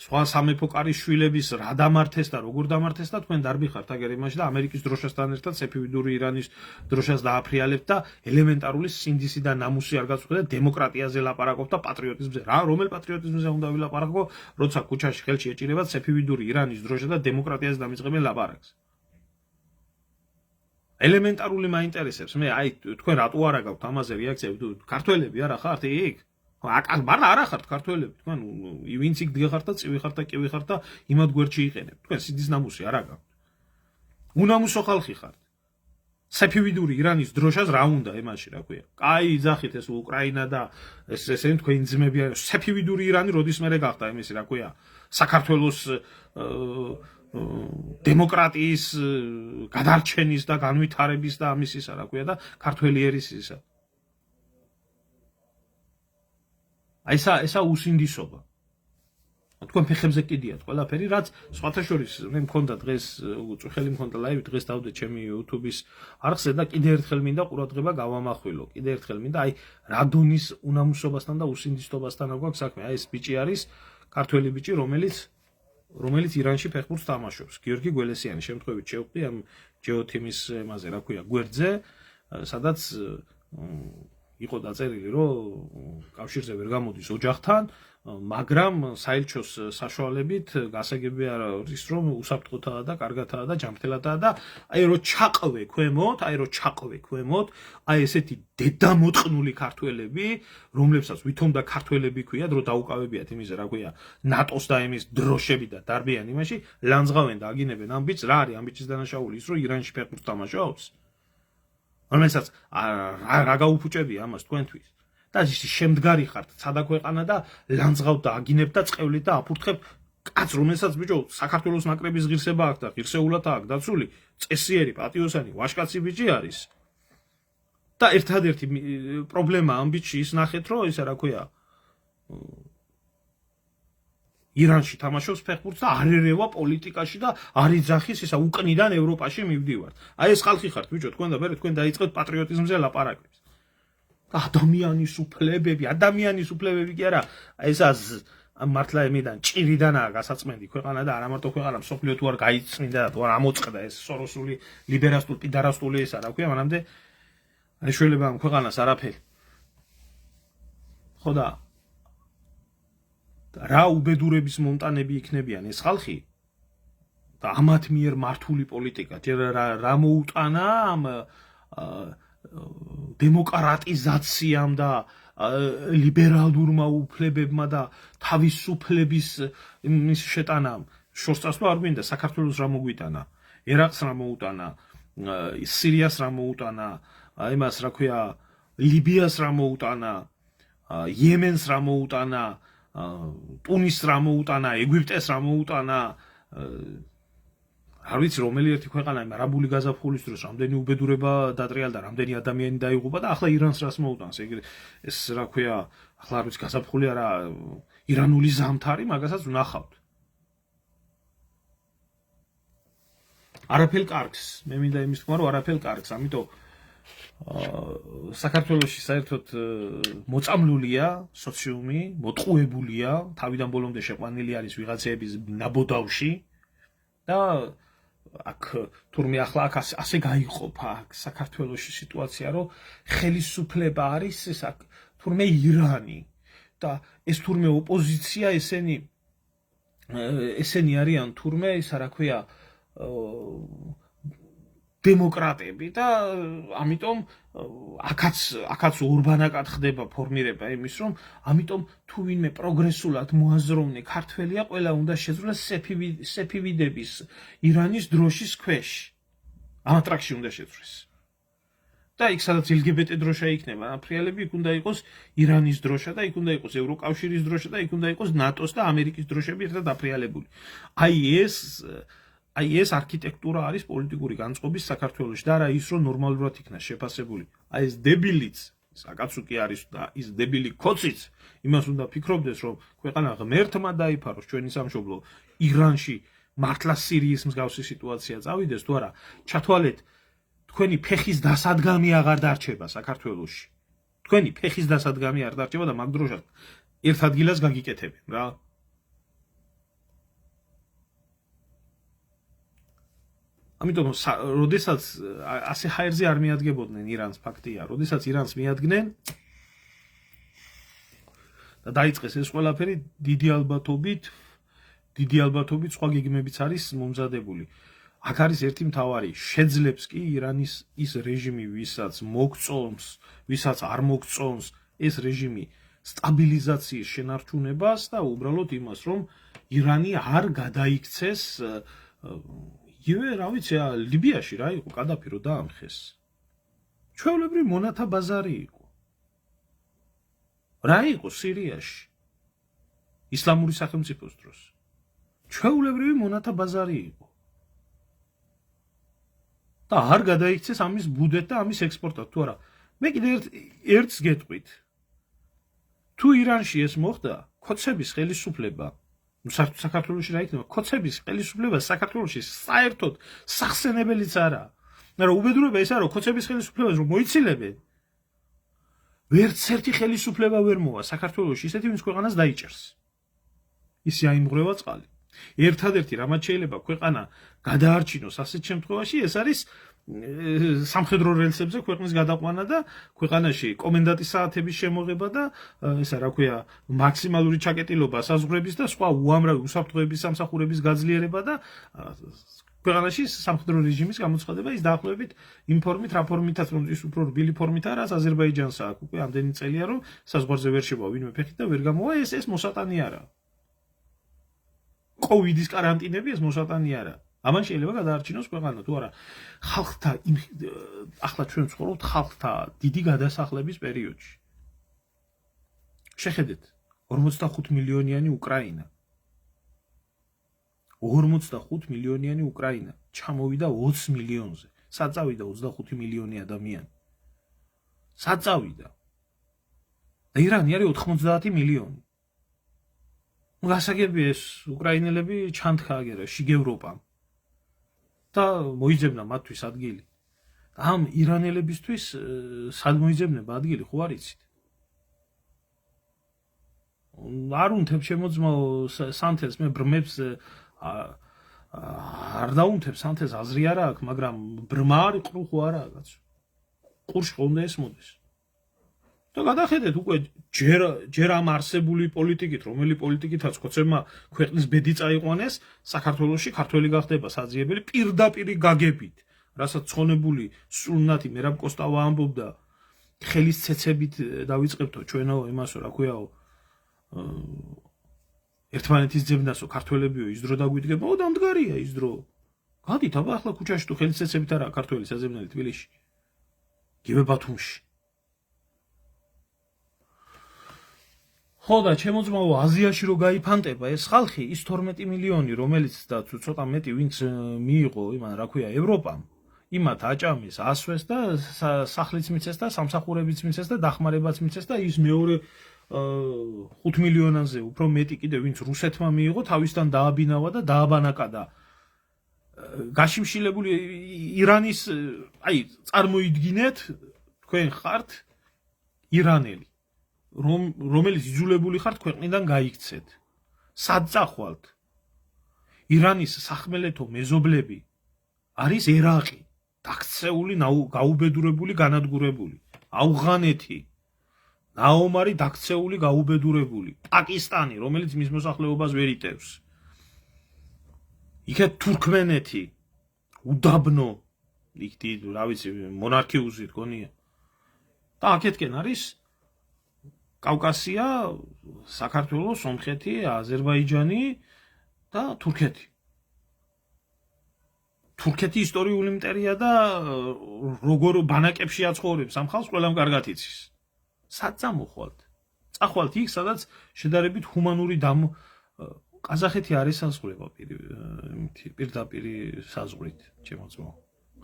სხვა სამეფო კარის შვილების რა დამართეს და როგორ დამართეს და თქვენ დარბიხართ აგერ იმაში და ამერიკის დროშასთან ერთად სეფივიდური ირანის დროშას დააფრიალებთ და ელემენტარული სინდისი და ნამუსი არ გაწყვეტეთ დემოკრატიაზე ლაპარაკობთ და პატრიოტიზმზე რა რომელ პატრიოტიზმზე უნდა ვილაპარაკო როცა ქუჩაში ხელში ეჭირებათ სეფივიდური ირანის დროშა და დემოკრატიაზე დამიწყებენ ლაპარაკს ელემენტარული მაინტერესებს მე აი თქვენ რატო არ აგაქვთ ამაზე რეაქციები ქართველები არა ხართ იქ მარა არა ხართ ქართველები თქვენ ვინც იქ დგეხართ და წივი ხართ და კივი ხართ და იმად გვერდში იყენებთ თქვენ სიდის ნამუსი არ აგაქვთ უნამუსო ხალხი ხართ სეფივიდური ირანის დროშას რა უნდა იმაში რა ქვია კაი იძახით ეს უკრაინა და ესენი თქვენი ძმები არის სეფივიდური ირანი როდის მერე გახდა იმისი რა ქვია საქართველოს დემოკრატიის გადარჩენის და განვითარების და ამის ისა რა ქვია და ქართველი ერის ისა აი ესა უსინდისობა თქვენ ფეხებზე კიდიათ ყველაფერი რაც სხვათა შორის მე მქონდა დღეს უწუხელი მქონდა ლაივი დღეს დავდე ჩემი YouTube-ის არხზე და კიდე ერთხელ მინდა ყურადღება გავამახვილო კიდე ერთხელ მინდა აი რადონის უნამუსობასთან და უსინდისობასთან აქვს საქმე აი ეს ბიჭი არის ქართველი ბიჭი რომელიც ირანში ფეხბურთს თამაშობს გიორგი გველესიანი შემთხვევით შევხვდი ამ ჯეოთიმის ემაზე რა ქვია გვერდზე სადაც იყო დაწერილი რომ კავშირზე ვერ გამოდის ოჯახთან მაგრამ საელჩოს საშუალებით გასაგები არის რომ უსაფრთხოთაა და კარგათაა და ჯანმრთელადაა და აი რომ ჩაყვე ქვემოთ აი ესეთი დედამოწყნული ქართველები რომლებსაც ვითომ და ქართველები ქვიათ რომ დაუკავებიათ იმის რა ქვია ნატოს და იმის დროშები და დარბიან იმაში ლანძღავენ და აგინებენ ამ ბიჭს რა არის ამ ბიჭის დანაშაული ის რომ ირანში ფეხბურთს თამაშობს რომელსაც რა გაუფუჭებია ამას თქვენთვის და ის შემდგარი ხართ სადა ქვეყანა და ლანძღავთ და აგინებთ და წევლით და აფურთხებთ კაც რომელსაც ბიჭო საქართველოს ნაკრების ღირსება აქვს და ღირსეულად აქვს დაცული წესიერი პატიოსანი ვაშკაცი ბიჭი არის და ერთადერთი პრობლემა ამ ბიჭში ის ნახეთ რომ ისა რა ქვია ირანში თამაშობს ფეხბურთს და არ ერევა პოლიტიკაში და არ იძახის ისა უკნიდან ევროპაში მივდივართ აი ეს ხალხი ხართ ბიჭო თქვენ და მე თქვენ დაიწყეთ პატრიოტიზმზე ლაპარაკებს ადამიანის უფლებები კი არა ეს მართლა იმიდან ჭირიდანაა გასაწმენდი ქვეყანა და არა მარტო ქვეყანა მსოფლიო თუ არ გაიწმინდა თუ არ ამოწყდა ეს სოროსული ლიბერასტული პიდარასტული ისა რა ქვია მანამდე არ შეიძლება ამ ქვეყანას არაფერი ხო და რა უბედურების მომტანები იქნებიან ეს ხალხი და ამათ მიერ მართული პოლიტიკა რა მოუტანა ამ დემოკრატიზაციამ და ლიბერალურმა უფლებებმა და თავისუფლების იმის შეტანამ შორს წასვლა არ გვინდა საქართველოს რა მოგვიტანა ერაყს რა მოუტანა სირიას რა მოუტანა იმას რა ქვია ლიბიას რა მოუტანა იემენს რა მოუტანა ტუნისს რა მოუტანა ეგვიპტეს რა მოუტანა არ ვიცი რომელი ერთი ქვეყანა იმ არაბული გაზაფხულის დროს რამდენი უბედურება დატრიალდა რამდენი ადამიანი დაიღუპა და ახლა ირანს რას მოუტანს ეს რა ქვია ახლა არ ვიცი გაზაფხული არა ირანული ზამთარი მაგასაც ვნახავთ არაფერ კარგს მე მინდა იმის თქმა რომ არაფერ კარგს ამიტომ საქართველოში საერთოდ მოწამლულია სოციუმი, მოტყუებულია, თავიდან ბოლომდე შეყვანილი არის ვიღაცების ნაბოდავში და აქ თურმე ახლა აქ ასე გაიყოფა საქართველოში სიტუაცია, რომ ხელისუფლება არის ეს თურმე ირანი და ეს თურმე ოპოზიცია ესენი არიან თურმე ისა რა ქვია დემოკრატები და ამიტომ აქაც ორბანაკად ხდება ფორმირება იმის რომ ამიტომ თუ ვინმე პროგრესულად მოაზროვნე ქართველია ყველა უნდა შეძლოს სეფივიდების ირანის დროშის ქვეშ ამ ტრაქში უნდა შეძლოს და იქ სადაც LGBT დროშა იქნება ფრიალები იქ უნდა იყოს ირანის დროშა და იქ უნდა იყოს ევროკავშირის დროშა და იქ უნდა იყოს ნატოს და ამერიკის დროშები ერთად დაფრიალებული აი ეს არქიტექტურა არის პოლიტიკური განწყობის საქართველოში და არა ის რომ ნორმალურად იქნა შეფასებული აი ეს დებილიც საკაცუკი არის და ის დებილი ქოციც იმას უნდა ფიქრობდეს რომ ქვეყანა ღმერთმა დაიფაროს ჩვენი სამშობლო ირანში მართლა სირიის მსგავსი სიტუაცია წავიდეს თუ არა ჩათვალეთ თქვენი ფეხის დასადგამი აღარ დარჩება საქართველოში თქვენი ფეხის დასადგამი არ დარჩება და მაგ დროშად ერთ ადგილას გაგიკეთებენ რა ამიტომ როდესაც ასე ჰაერზე არ მიადგებოდნენ ირანს ფაქტია როდესაც ირანს მიადგნენ და დაიწყეს ეს ყველაფერი დიდი ალბათობით სხვა გეგმებიც არის მომზადებული აქ არის ერთი მთავარი შეძლებს კი ირანის ის რეჟიმი ვისაც მოგწონს ვისაც არ მოგწონს ეს რეჟიმი სტაბილიზაციის შენარჩუნებას და უბრალოდ იმას რომ ირანი არ გადაიქცეს იგივე რა ვიცი ლიბიაში რა იყო კადაფი რო დაამხეს ჩვეულებრივი მონათა ბაზარი იყო რა იყო სირიაში ისლამური სახელმწიფოს დროს ჩვეულებრივი მონათა ბაზარი იყო და არ გადაიქცეს ამის ბუდეთ და ამის ექსპორტად თუ არა მე კიდე ერთს გეტყვით თუ ირანში ეს მოხდა ქოცების ხელისუფლება საქართველოში რა იქნება ქოცების ხელისუფლება საქართველოში საერთოდ სახსენებელიც არა მაგრამ უბედურება ისაა რომ ქოცების ხელისუფლებას რომ მოიცილებენ ვერც ერთი ხელისუფლება ვერ მოვა საქართველოში ისეთი ვინც ქვეყანას დაიჭერს ისი აიმღვრევა წყალი ერთადერთი რამაც შეიძლება ქვეყანა გადაარჩინოს ასეთ შემთხვევაში ეს არის სამხედრო რელსებზე ქვეყნის გადაყვანა და ქვეყანაში კომენდანტის საათების შემოღება და ესა რა ქვია მაქსიმალური ჩაკეტილობა საზღვრების და სხვა უამრავი უსაფრთხოების სამსახურების გაძლიერება და ქვეყანაში სამხედრო რეჟიმის გამოცხადება ის დაახლოებით იმ ფორმით რა ფორმითაც რომ ის უფრო რბილი ფორმით არა აზერბაიჯანს აქვს უკვე ამდენი წელია რომ საზღვარზე ვერ შევა ვინმე ფეხით და ვერ გამოვა ეს მოსატანი არა კოვიდის კარანტინები ეს მოსატანი არა ამან შეიძლება გადაარჩინოს ქვეყანა თუ არა ხალხთა ახლა ჩვენ ვცხოვრობთ ხალხთა დიდი გადასახლების პერიოდში შეხედეთ 45 მილიონიანი უკრაინა 45 მილიონიანი უკრაინა ჩამოვიდა 20 მილიონზე სად წავიდა 25 მილიონი ადამიანი სად წავიდა და ირანი არის 90 მილიონი გასაგებია ეს უკრაინელები ჩანთქა აგერა შიგ ევროპამ და მოიძებნა მათთვის ადგილი. ამ ირანელებისთვის სად მოიძებნება ადგილი, ხო არ იცით? არ უნთებ შემოძმაო სანთელს მე ბრმებს არ დაუნთებ სანთელს აზრი არა აქვს, მაგრამ ბრმა არის ყრუ ხო არა კაცო. ყურში ხონდა ეს მოდის. და გადახედეთ უკვე ჯერ ამ არსებული პოლიტიკით, რომელი პოლიტიკითაც ხოცებმა ქვეყნის ბედი წაიყვანეს, საქართველოში ქართველი გახდება საძიებელი პირდაპირი გაგებით, რასაც ცხონებული სულნათი მერაბ კოსტავა ამბობდა, ხელის ცეცებით დავიწყებთო ჩვენო იმასო, რა ქვიაო, ერთმანეთის ძებნასო ქართველებიო ის დრო დაგვიდგება, დამდგარია ის დრო. გადით აბა ახლა ქუჩაში თუ ხელის ცეცებით არა ქართველი საზებნელი თბილისში. გიბე ბათუმში. ხო და ჩემოძმაო აზიაში რო გაიფანტება ეს ხალხი, ის 12 მილიონი, რომელიც და თუ ცოტა მეტი ვინც მიიღო, იმან რა ქვია, ევროპამ, იმათ აჭამეს, ასვეს და სახლიც მიცეს და სამსახურებიც მიცეს და დახმარებაც მიცეს და ის მეორე 5 მილიონაზე უფრო მეტი კიდე ვინც რუსეთმა მიიღო, თავისთან დააბინავა და დააბანაკა და გაშიმშილებული ირანის აი წარმოიდგინეთ თქვენ ხართ ირანელი რომელიც იძულებული ხართ ქვეყნიდან გაიქცეთ სად წახვალთ ირანის სახმელეთო მეზობლები არის ერაყი დაქცეული გაუბედურებული განადგურებული ავღანეთი ნაომარი დაქცეული გაუბედურებული პაკისტანი რომელიც მის მოსახლეობას ვერ იტევს იქეთ თურქმენეთი უდაბნო იქ რა ვიცი მონარქიოზი თქონია და აქეთკენ არის კავკასია საქართველო სომხეთი აზერბაიჯანი და თურქეთი თურქეთი ისტორიული იმპერია და როგორ ბანაკებში აცხოვრებს ამ ხალხს ყველამ კარგად იცის სად წამოხვალთ წახვალთ იქ სადაც შედარებით ჰუმანური ყაზახეთი არის საზღვრება პირდაპირ საზღვრით ჩემო ძმო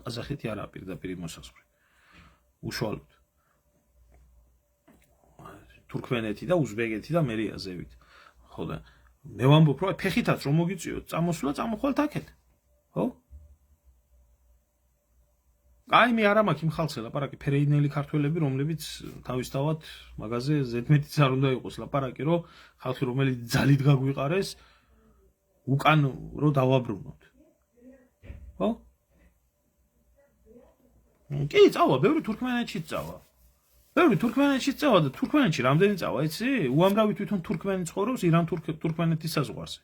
ყაზახეთი არა პირდაპირ მოსაზღვრე უშუალოდ თურქმენეთი და უზბეკეთი და მერე აზევით ხო და მე ვამბობ რომ ფეხითაც რომ მოგიწიოთ წამოსვლა წამოხვალთ აქეთ ხო აი მე არა მაქვს იმ ხალხს ლაპარაკი ფერეინელი ქართველები რომლებიც თავისთავად მაგაზე ზედმეტიც არ უნდა იყოს ლაპარაკი რომ ხალხი რომელიც ძალით გაგვიყარეს უკან რო დავაბრუნოთ ხო კი წავა ბევრი თურქმენეთში წავა ბევრი თურქმენეთში წავა და თურქმენეთში რამდენი წავა იცი უამრავი თვითონ თურქმენი ცხოვრობს ირან თურქმენეთის საზღვარზე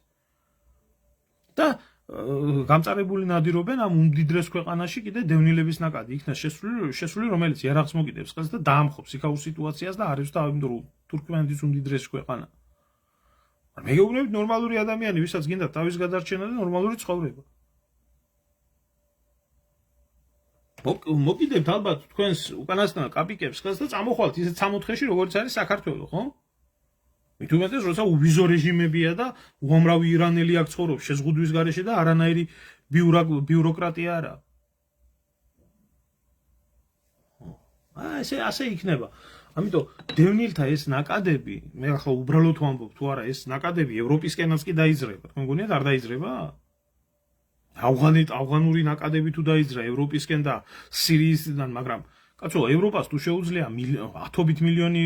და გამწარებული ნადირობენ ამ უმდიდრეს ქვეყანაში კიდე დევნილების ნაკადი იქნა შესული რომელიც ერაყს მოკიდებს ხელს და დაამხობს იქაურ სიტუაციას და არის და იმიტომ რომ თურქმენეთის უმდიდრესი ქვეყანა მე გეუბნებით ნორმალური ადამიანი ვისაც გინდა თავის გადარჩენა და ნორმალური ცხოვრება მოკიდებთ ალბათ თქვენს უკანასკნელ კაპიკებს ხელს და წამოხვალთ ისეთ 60-ში როგორც არის საქართველო ხო მით უმეტეს როცა უვიზო რეჟიმებია და უამრავი ირანელი აქ ცხოვრობს შეზღუდვის გარეშე და არანაირი ბიუროკრატია არა ასე იქნება ამიტომ დევნილთა ეს ნაკადები მე ახლა უბრალოდ ვამბობ თუ არა ეს ნაკადები ევროპისკენაც კი დაიძრება თქვენ გონიათ არ დაიძრება ავღანური ნაკადები თუ დაიძრა ევროპისკენ და სირიისიდან მაგრამ კაცო ევროპას თუ შეუძლია ათობით მილიონი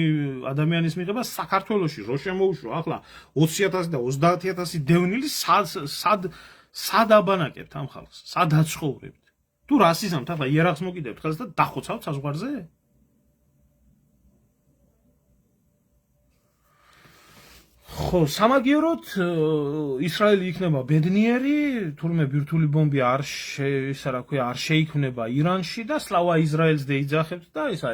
ადამიანის მიღება საქართველოში რო შემოუშვა ახლა 20,000 და 30,000 დევნილი სად აბანაკებთ ამ ხალხს სად აცხოვრებთ თუ რას იზამთ ახლა იერახს მოკიდებთ ხელს და დახოცავთ საზღვარზე ხო სამაგიეროდ ისრაელი იქნება ბედნიერი თურმე ბირთვული ბომბი არ შეიქმნება ირანში და სლავა ისრაელს დაიძახებთ და ისა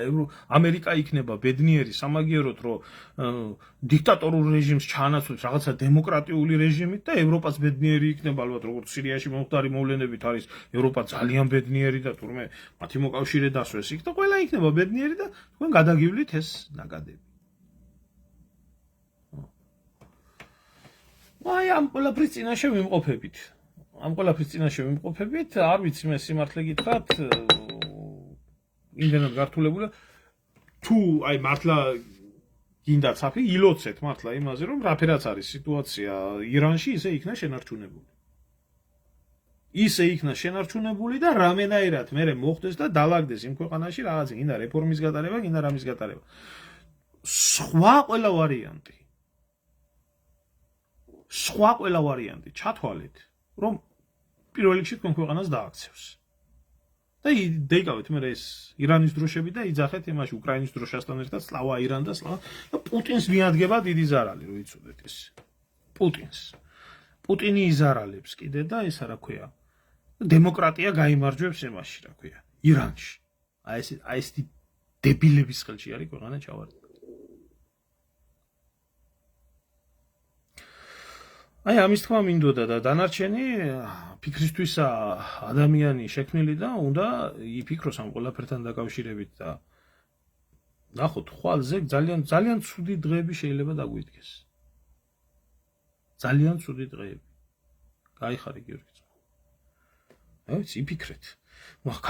ამერიკა იქნება ბედნიერი სამაგიეროდ რომ დიქტატორულ რეჟიმს ჩაანაცვლებს რაღაცა დემოკრატიული რეჟიმით და ევროპაც ბედნიერი იქნება ალბათ როგორც სირიაში მომხდარი მოვლენებით არის ევროპა ძალიან ბედნიერი და თურმე მათი მოკავშირე დასვეს იქ და ყველა იქნება ბედნიერი და თქვენ გადაგივლით ეს ნაკადები აი ამ ყველაფრის წინაშე ვიმყოფებით. არ ვიცი მე სიმართლე გითხრათ, იმდენად გართულებული თუ აი მართლა გინდა საფი ილოცეთ მართლა იმაზე რომ რაფერაც არის სიტუაცია ირანში ისე იქნა შენარჩუნებული და რამენაირად მე მოხდეს და დაალაგდეს იმ ქვეყანაში რაღაც გინდა რეფორმის გატარება, გინდა რამის გატარება. სხვა ყველა ვარიანტი ჩათვალეთ, რომ პირველ რიგში თქვენ ქვეყანას დააქცევს. და დაიკავეთ მე ეს ირანის დროშები და იძახეთ იმაში უკრაინის დროშასთან ერთად სლავა ირან და სლავა და პუტინს მიადგება დიდი ზარალი, რო იცოდეთ ეს. პუტინი იზარალებს კიდე და ესა რა ქვია. დემოკრატია გაიმარჯვებს იმაში, რა ქვია, ირანში. აი ეს დებილების ხელში არის ქვეყანა ჩავარდა. აი ამის თქმა მინდოდა და დანარჩენი ფიქრისთვისა ადამიანი შექმნილი და უნდა იფიქროს ამ ყველაფერთან დაკავშირებით და ნახოთ ხვალზე ძალიან ცუდი დღეები შეიძლება დაგვიდგეს. ძალიან ცუდი დღეები. გაიხარე გიორგი ძმა. აი იფიქრეთ.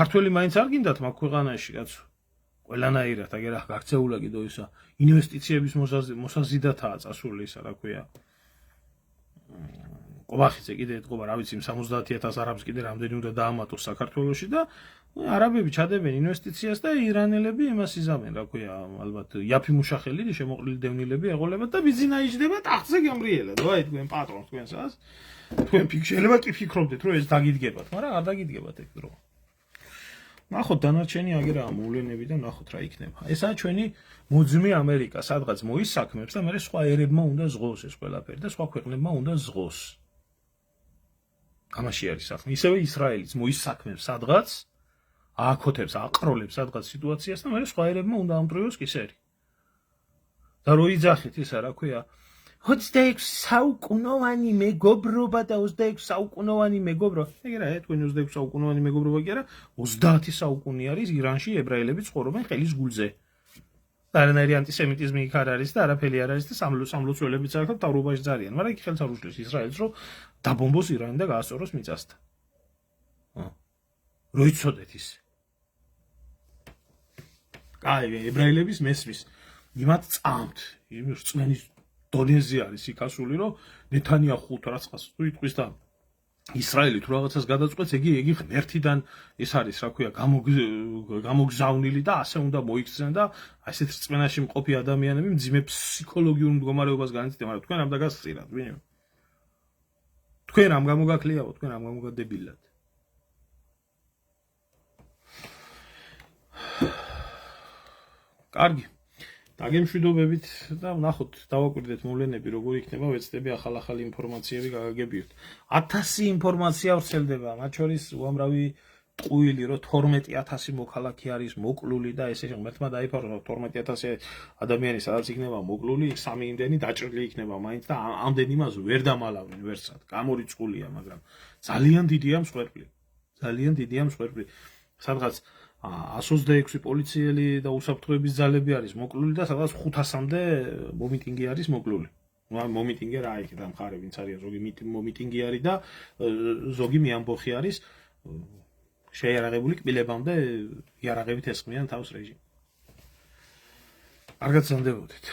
ქართველი მაინც არ გინდათ მაგ ქვეყანაში კაცო. ყველანაირად აგერ გაქცეულა კიდო ისა ინვესტიციების მოსაზიდათაა წასული ისა რა ქვია. ყობახიძე კიდე ეთყობა, რა ვიცი, 70,000 არაბს კიდე რამდენი უნდა დაამატოს საქართველოში და არაბები ჩადებენ ინვესტიციას და ირანელები იმას იზამენ, რა ქვია, ალბათ იაფი მუშახელი, შემოყრილი დევნილები ეყოლებათ და ბიზინა იჯდება ტახტზე გემრიელად. ვაი თქვენ პატრონს თქვენსაც. თქვენ შეიძლება კი ფიქრობდეთ, რომ ეს დაგიდგებათ, მაგრამ არ დაგიდგებათ ეგ დრო. ნახოთ დანარჩენი აგერაა მოვლენები და ნახოთ რა იქნება. ესაა ჩვენი მოძმე ამერიკა, სადღაც მოისაქმებს და მე სხვა ერებმა უნდა ზღოს ეს ყველაფერი და სხვა ქვეყნებმა უნდა ზღოს. ამაში არის საქმე. ისევე ისრაელიც მოისაქმებს სადღაც, ააქოთებს, აყროლებს სადღაც სიტუაციას და მე სხვა ერებმა უნდა ამტრიოს კისერი. და რო იძახით ისა, რა ქვია, 26 საუკუნოვანი მეგობრობა და 26 საუკუნოვანი მეგობრობა. ეგ რა, თქვენ 26 საუკუნოვანი მეგობრობა კი არა, 30 საუკუნე არის ირანში ებრაელები ცხოვრობენ ხელის გულზე. და არანაირი ანტისემიტიზმი იქ არ არის და არაფერი არ არის და სამლოცველებიც არ აქვს თავრობაში ძალიან, მაგრამ იქ ხელს არ უშლის ისრაელს, რომ დაბომბოს ირანი და გაასწოროს მიწასთან. რო იცოდეთ ის. კაი, ებრაელების მესმის იმათ წამთ, იმ რწმენის დონეზე არის იქ ასული, რომ ნეთანიაჰუ რაცხას თუ იტყვის და ისრაელი თუ რაღაცას გადაწყვეტს, იგი ღმერთიდან ეს არის, რა ქვია, გამოგზავნილი და ასე უნდა მოიქცნენ და ასეთ რწმენაში მყოფი ადამიანები მძიმე ფსიქოლოგიურ მდგომარეობას განიცდიან, მაგრამ თქვენ ამ დაგასწირათ, ვინმე? თქვენ ამ გამოგაქლიავთ, თქვენ ამ გამოგადებილად. კარგი. დაგემშვიდობებით და ნახოთ, დავაკვირდეთ მოვლენები, როგორ იქნება, ვეცდები ახალ ინფორმაციები გაგაგებიოთ. 1000 ინფორმაცია ვრცელდება, მათ შორის უამრავი ტყუილი, რომ 12,000 მოქალაქე არის მოკლული და ესე ღმერთმა დაიფარო, რომ 12,000 ადამიანი სადაც იქნება მოკლული, სამი იმდენი დაჭრილი იქნება მაინც და ამდენ იმას ვერ დამალავენ ვერცად. გამორიცხულია, მაგრამ ძალიან დიდია მსხვერპლი. ძალიან დიდია მსხვერპლი. სადღაც 126 პოლიციელი და უსაფრთხოების ძალები არის მოკლული და სადღაც 500-მდე მომიტინგი არის მოკლული. მომიტინგი რა იქ და მხარე ვინც არის, ზოგი მომიტინგი არის და ზოგი მეამბოხი არის შეიარაღებული კბილებამდე იარაღებით ესხმიან თავს რეჟიმს. კარგად ზამდებოდეთ.